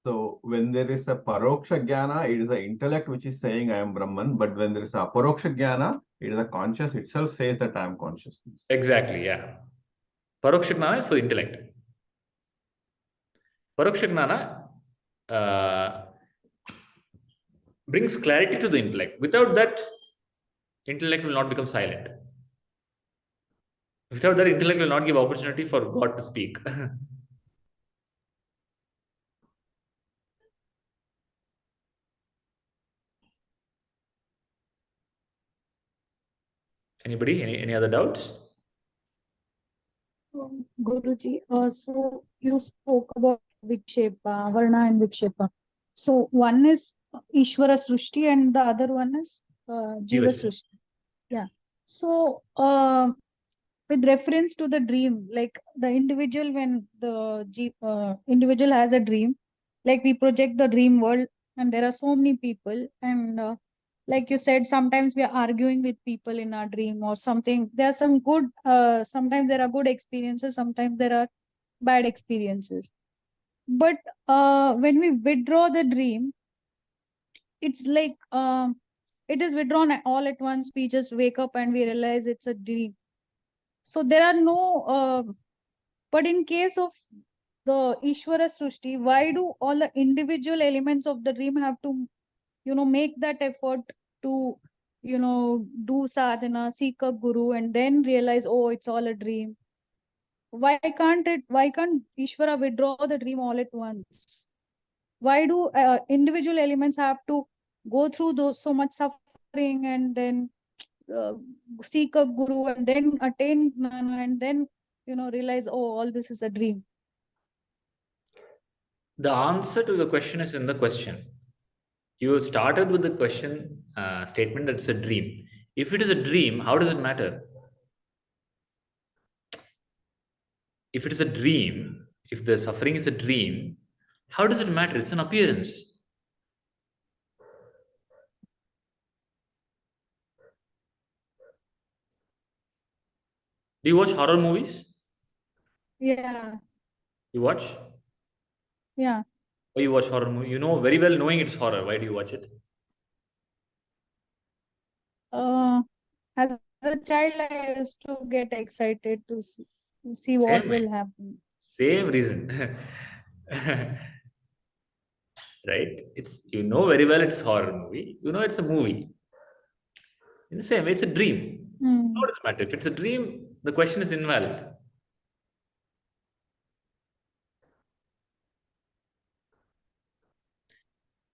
So when there is a paroksha jnana, it is the intellect which is saying I am Brahman. But when there is a aparoksha jnana, it is the conscious itself says that I am consciousness. Exactly, yeah. Paroksha Gnana is for intellect. Paroksha Gnana brings clarity to the intellect. Without that, intellect will not become silent. Without that, intellect will not give opportunity for God to speak. Anybody? Any other doubts? Guruji, so you spoke about Vikshepa, Varna and Vikshepa. So one is Ishvara Srushti and the other one is Jiva Srushti. Yeah. So with reference to the dream, like the individual, when the individual has a dream, like we project the dream world and there are so many people and like you said, sometimes we are arguing with people in our dream or something. There are some good, sometimes there are good experiences, sometimes there are bad experiences. But when we withdraw the dream, it's like it is withdrawn all at once. We just wake up and we realize it's a dream. So there are no, but in case of the Ishvara Srushti, why do all the individual elements of the dream have to, make that effort to, do sadhana, seek a guru, and then realize, oh, it's all a dream? Why can't Ishvara withdraw the dream all at once? Why do individual elements have to go through those so much suffering and then uh, seek a guru and then attain gnana and then realize, oh, all this is a dream? The answer to the question is in the question. You started with the question statement that it's a dream. If it is a dream, how does it matter? If it is a dream, if the suffering is a dream, how does it matter? It's an appearance. Do you watch horror movies? Yeah. You watch? Yeah. Why you watch horror movie? You know very well knowing it's horror. Why do you watch it? As a child, I used to get excited to see what Same, will happen. Same reason. Right? It's, you know very well it's horror movie. You know it's a movie. In the same way, it's a dream. Hmm. How does it matter? If it's a dream, the question is invalid.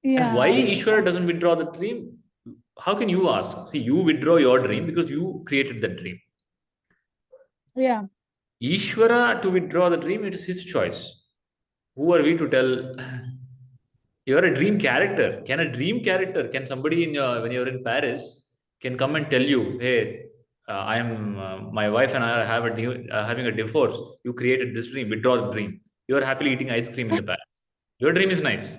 And why Yeah. Ishvara doesn't withdraw the dream? How can you ask? See, you withdraw your dream because you created that dream. Yeah. Ishvara to withdraw the dream, it is his choice. Who are we to tell? You're a dream character. Can a dream character, can somebody in your, when you're in Paris, can come and tell you, hey, I am, my wife and I have having a divorce. You created this dream, withdraw the dream. You're happily eating ice cream in the Paris. Your dream is nice.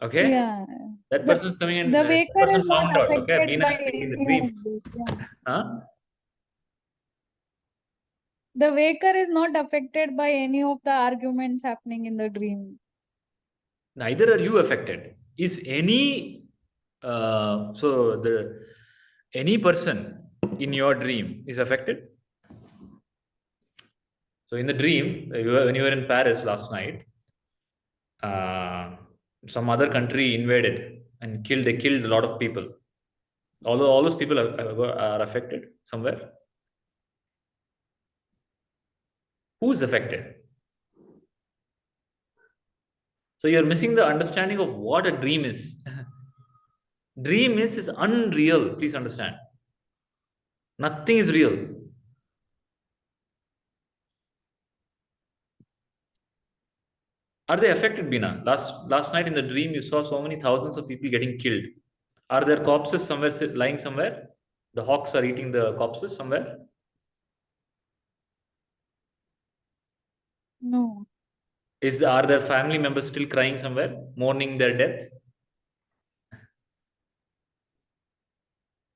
Okay? Yeah. That person is coming and The that waker person is not found out. Okay, affected Meena by is taking the any dream. of this. Yeah. Huh? The waker is not affected by any of the arguments happening in the dream. Neither are you affected. Is any any person in your dream is affected? So in the dream, when you were in Paris last night, some other country invaded and killed. They killed a lot of people. Although all those people are affected somewhere. Who is affected? So you're missing the understanding of what a dream is. Dream is unreal. Please understand. Nothing is real. Are they affected, Bina? Last night in the dream, you saw so many thousands of people getting killed. Are there corpses somewhere lying somewhere? The hawks are eating the corpses somewhere. No. Are there family members still crying somewhere, mourning their death?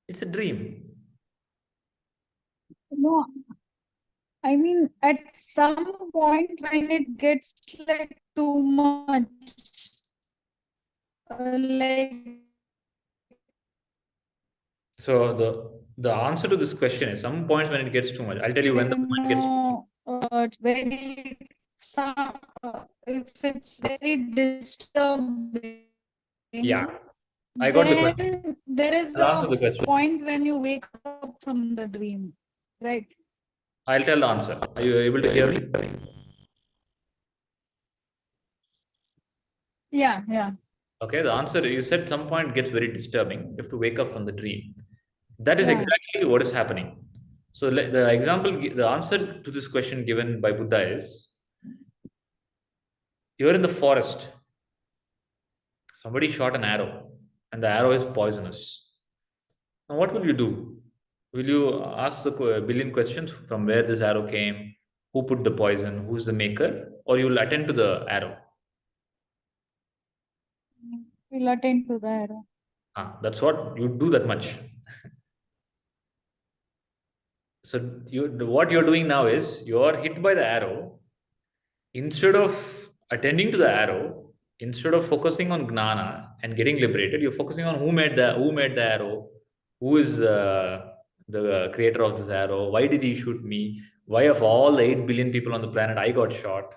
It's a dream. No. I mean, at some point when it gets like too much, like. So the answer to this question is some points when it gets too much. I'll tell you when the point gets too much. It's very if it's very disturbing. Yeah, I got the question. Then there is I'll answer the a question. point when you wake up from the dream, right? I'll tell the answer. Are you able to hear me? Yeah, yeah. Okay, the answer, you said some point gets very disturbing. You have to wake up from the dream. That is Yeah. exactly what is happening. So the example, the answer to this question given by Buddha is, you're in the forest. Somebody shot an arrow and the arrow is poisonous. Now what will you do? Will you ask the billion questions from where this arrow came, who put the poison, who's the maker, or you will attend to the arrow? We'll attend to the arrow. That's what you do that much. So what you're doing now is you're hit by the arrow. Instead of attending to the arrow, instead of focusing on gnana and getting liberated, you're focusing on who made the arrow, who is the creator of this arrow, why did he shoot me, why of all the 8 billion people on the planet I got shot.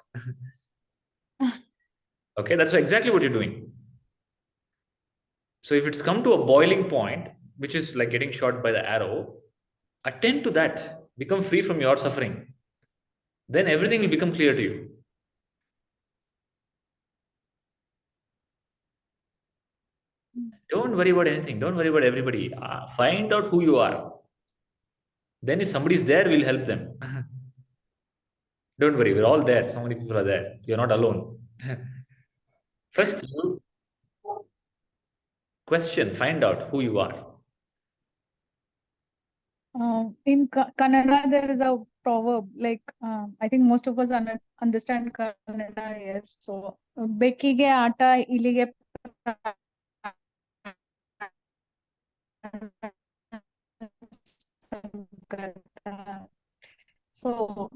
Okay, that's exactly what you're doing. So if it's come to a boiling point, which is like getting shot by the arrow, attend to that, become free from your suffering. Then everything will become clear to you. Don't worry about anything. Don't worry about everybody. Find out who you are. Then if somebody is there, we'll help them. Don't worry, we're all there. So many people are there. You're not alone. First, you question, find out who you are. In Kannada, there is a proverb, like, I think most of us understand Kannada here. So, Bekkige Ata Ilige So,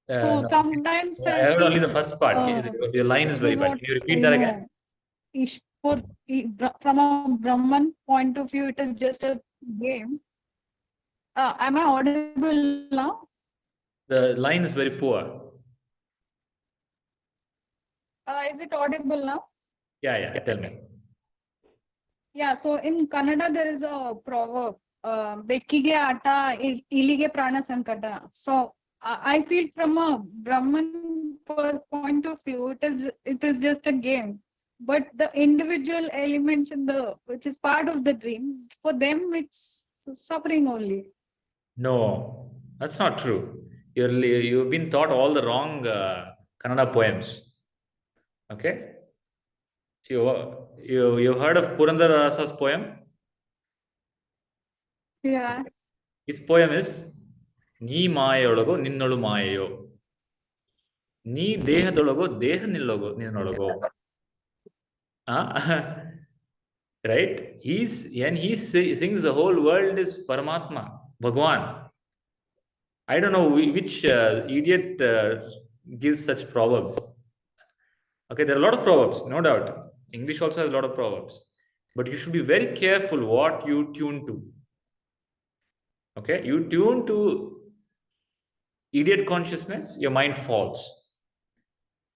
No. sometimes I I heard only the feel first part. Your line is this very is bad. what Can you repeat that again? From a Brahman point of view, it is just a game. Am I audible now? The line is very poor. Is it audible now? Yeah, tell me. Yeah, so in Kannada, there is a proverb, Bekkige Ata Ilige Prana Sankata. So I feel from a Brahman point of view, it is just a game. But the individual elements which is part of the dream, for them it's suffering only. No, that's not true. You've been taught all the wrong Kannada poems. Okay? You heard of Purandarasa's poem? Yeah. His poem is Ni Mayayolago Ninnolu Mayayo. Ni Dehadolago Deha Ninnolago. Right? He sings the whole world is Paramatma, Bhagwan. I don't know which idiot gives such proverbs. Okay, there are a lot of proverbs, no doubt. English also has a lot of proverbs. But you should be very careful what you tune to. Okay, you tune to idiot consciousness, your mind falls.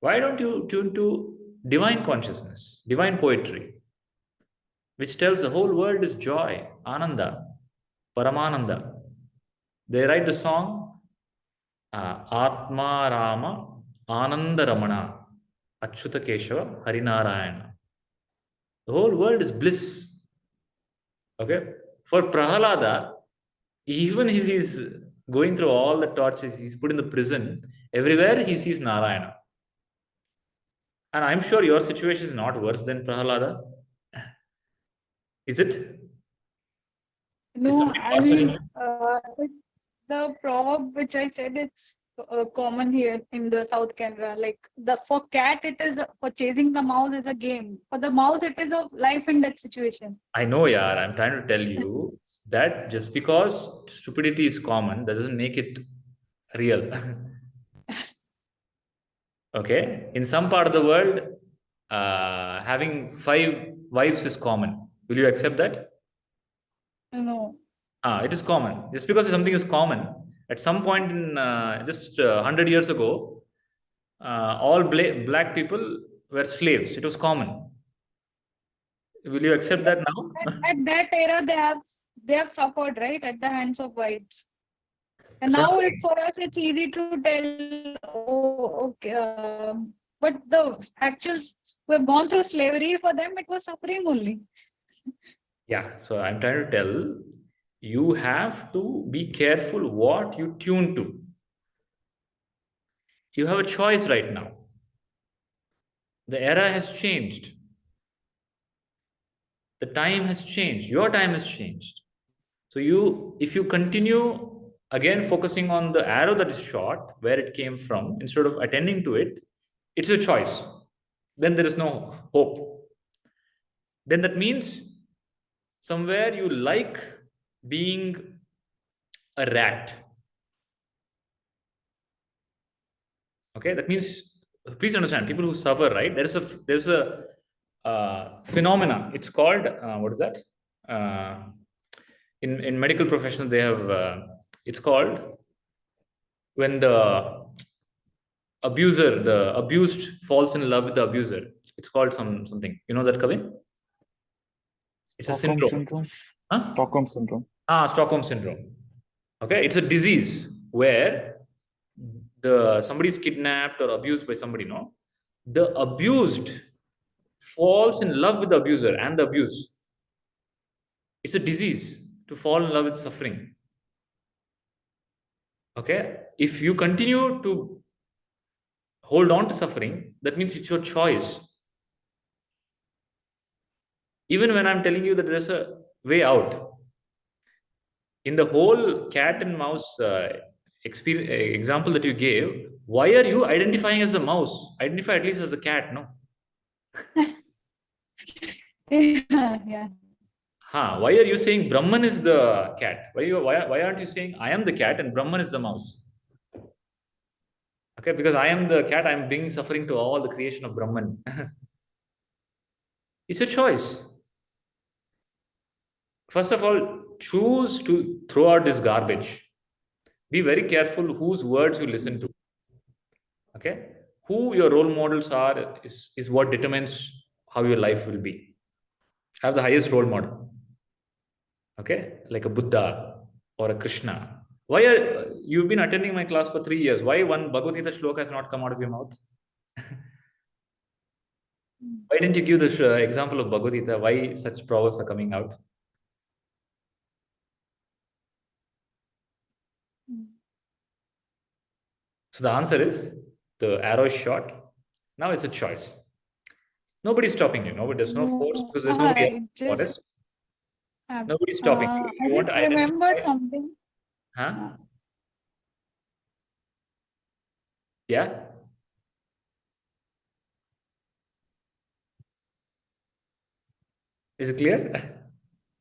Why don't you tune to divine consciousness, divine poetry, which tells the whole world is joy, Ananda, Paramananda. They write the song Atma Rama Ananda Ramana Achyuta Keshava Harinarayana. The whole world is bliss. Okay? For Prahalada, even if he's going through all the tortures, he's put in the prison, everywhere he sees Narayana. And I'm sure your situation is not worse than Prahalada. Is it? Is No, something I torturing mean, you? the proverb which I said, it's common here in the South Canada. Like for cat, it is for chasing the mouse is a game. For the mouse, it is a life and death situation. I know, yaar. I'm trying to tell you that just because stupidity is common, that doesn't make it real. Okay? In some part of the world, having 5 wives is common. Will you accept that? No. It is common. Just because something is common, at some point in just 100 years ago, all black people were slaves. It was common. Will you accept that now? At that era, they have suffered, right, at the hands of whites. And That's now what- for us, it's easy to tell. Oh, okay. But the actuals who have gone through slavery, for them, it was suffering only. Yeah, so I'm trying to tell you have to be careful what you tune to. You have a choice right now. The era has changed. The time has changed. Your time has changed. So if you continue again focusing on the arrow that is shot, where it came from, instead of attending to it, it's a choice. Then there is no hope. Then that means somewhere you like being a rat. Okay, that means please understand, people who suffer, right? There's a phenomena. It's called what is that? In medical profession, they have it's called when the abused falls in love with the abuser. It's called something. You know that, Kavin? It's a Stockholm syndrome. syndrome. Huh? Stockholm syndrome. Stockholm syndrome. Okay, it's a disease where somebody is kidnapped or abused by somebody. No, the abused falls in love with the abuser and the abuse. It's a disease to fall in love with suffering. Okay, if you continue to hold on to suffering, that means it's your choice. Even when I'm telling you that there's a way out, in the whole cat and mouse example that you gave, why are you identifying as a mouse? Identify at least as a cat, no? Yeah. Why are you saying Brahman is the cat? Why aren't you saying I am the cat and Brahman is the mouse? Okay, because I am the cat, I am bringing suffering to all the creation of Brahman. It's a choice. First of all, choose to throw out this garbage. Be very careful whose words you listen to. Okay? Who your role models are is what determines how your life will be. Have the highest role model. Okay? Like a Buddha or a Krishna. Why are you've been attending my class for 3 years? Why one Bhagavad Gita shloka has not come out of your mouth? Why didn't you give the example of Bhagavad Gita? Why such proverbs are coming out? So the answer is the arrow is short. Now it's a choice. Nobody's stopping you. There's no force because there's nobody else in the forest. Nobody's stopping you. I You want just to remembered identify. something. Huh? Yeah. Is it clear?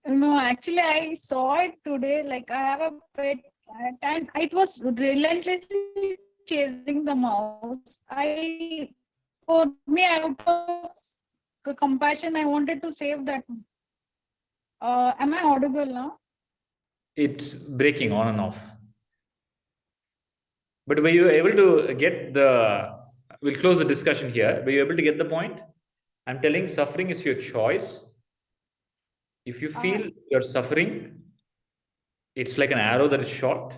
No, actually, I saw it today. Like, I have a pet cat, and it was relentlessly chasing the mouse. For me, out of compassion, I wanted to save that. Am I audible now? It's breaking on and off. But were you able to get we'll close the discussion here. Were you able to get the point? I'm telling suffering is your choice. If you feel you're suffering, it's like an arrow that is short.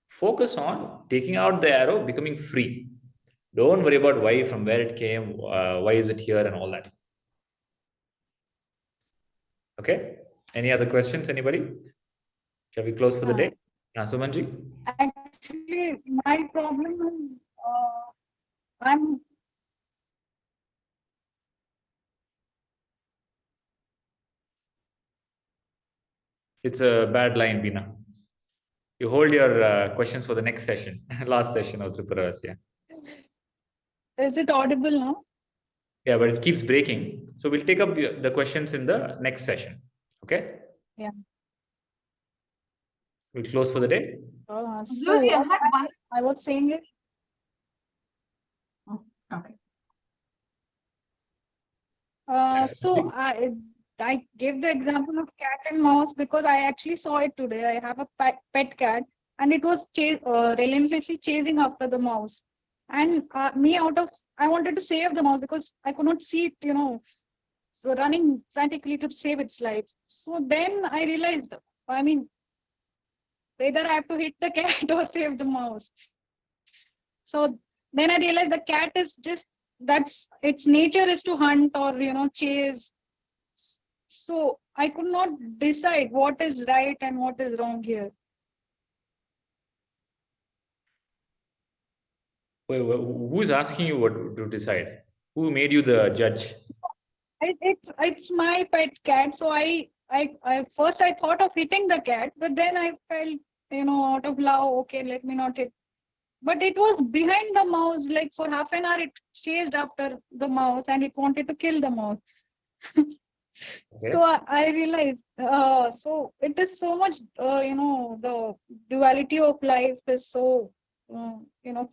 Focus on taking out the arrow, becoming free. Don't worry about why, from where it came, why is it here, and all that. Okay? Any other questions, anybody? Shall we close for the day? Sumanji? Actually, my problem is I'm It's a bad line, Bina. You hold your questions for the next session, last session of Tripura. Is it audible now? Yeah, but it keeps breaking. So we'll take up the questions in the next session. Okay? Yeah. We'll close for the day. So Lucy, I what had one. I was saying is, Oh, okay. so I gave the example of cat and mouse because I actually saw it today. I have a pet cat, and it was relentlessly chasing after the mouse. And I wanted to save the mouse because I could not see it, so running frantically to save its life. So then I realized, I mean, whether I have to hit the cat or save the mouse. So then I realized the cat is just, that's its nature is to hunt or chase. So I could not decide what is right and what is wrong here. Wait, who's asking you what to decide? Who made you the judge? It's my pet cat. So I first I thought of hitting the cat, but then I felt, out of love, okay, let me not hit. But it was behind the mouse, like for half an hour, it chased after the mouse and it wanted to kill the mouse. Okay. So I realized, so it is so much, the duality of life is so,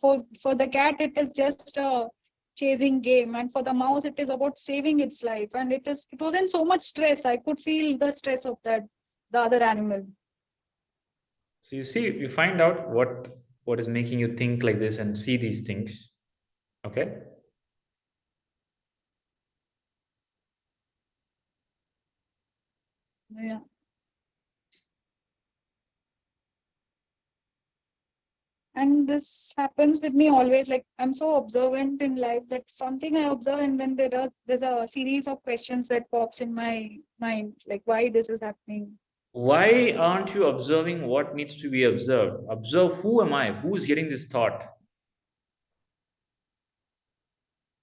for the cat, it is just a chasing game. And for the mouse, it is about saving its life. And it wasn't so much stress. I could feel the stress of the other animal. So you see, you find out what is making you think like this and see these things. Okay. Yeah. And this happens with me always. Like, I'm so observant in life that something I observe, and then there's a series of questions that pops in my mind, like why this is happening. Why aren't you observing what needs to be observed? Observe, who am I? Who's getting this thought?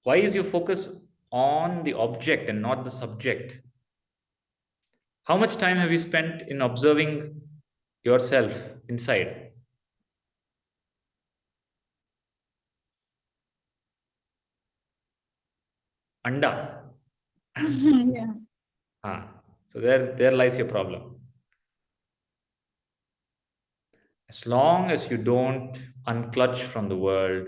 Why is your focus on the object and not the subject? How much time have you spent in observing yourself inside? Anda. Yeah. So there lies your problem. As long as you don't unclutch from the world,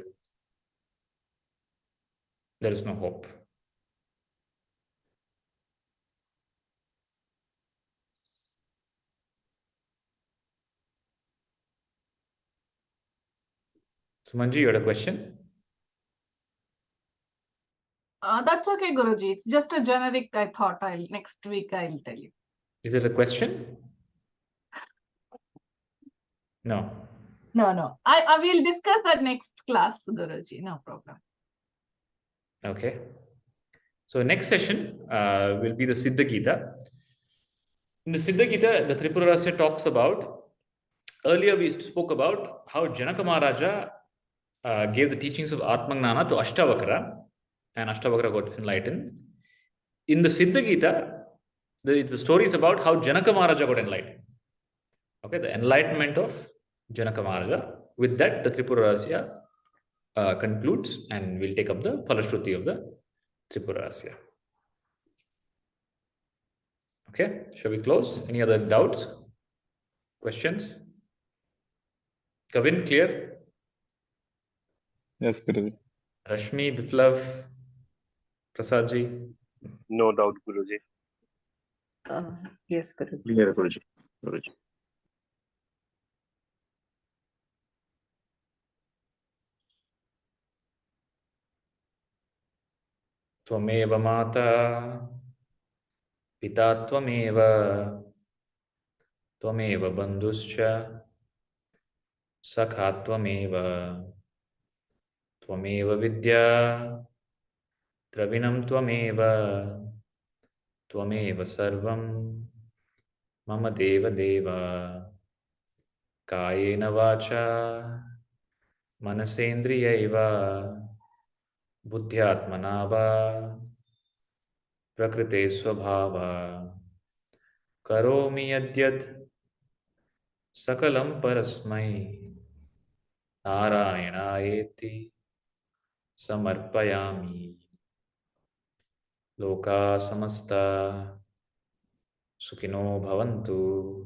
there is no hope. So Manju, you had a question? That's okay, Guruji. It's just a generic. I thought next week I'll tell you. Is it a question? No. No. I will discuss that next class, Guruji. No problem. Okay. So next session will be the Siddha Gita. In the Siddha Gita, the Tripura Rahasya talks about, earlier we spoke about how Janaka Maharaja gave the teachings of Atmagnana to Ashtavakra, and Ashtavakra got enlightened. In the Siddha Gita, the story is about how Janaka Maharaja got enlightened. Okay, the enlightenment of Janaka Maharaja. With that, the Tripura Rahasya concludes, and we'll take up the Falashruti of the Tripura Rahasya. Okay, shall we close? Any other doubts? Questions? Kavin, clear? Yes, Guruji. Rashmi, Biplav, Prasadji? No doubt, Guruji. Yes, Guruji. Clear, Guruji. Guruji. Tvameva Mata, Pita Tvameva Bandhuscha, Sakha Tvameva Vidya, Dravinam Tvameva Sarvam, Mama Deva Deva, Kayena Vacha, Manasendriyaiva, Buddhyatmanava, Prakrite Swabhava, Karomi Yadyat, Sakalam Parasmai, Narayanaeti, Samarpayami, Loka Samasta, Sukhino Bhavantu,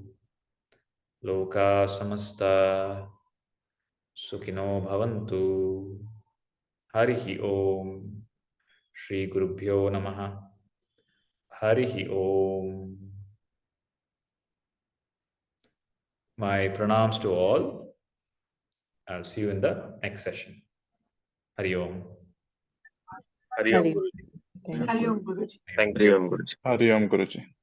Loka Samasta, Sukhino Bhavantu, Harihi Om, Shri Gurubhyo Namaha, Harihi Om. My pranams to all. I'll see you in the next session. Hari Om. Hari Om, Hari. Guruji. Thank you. Hari Om, Guruji. Thank you, Guruji. Hari Om, Guruji.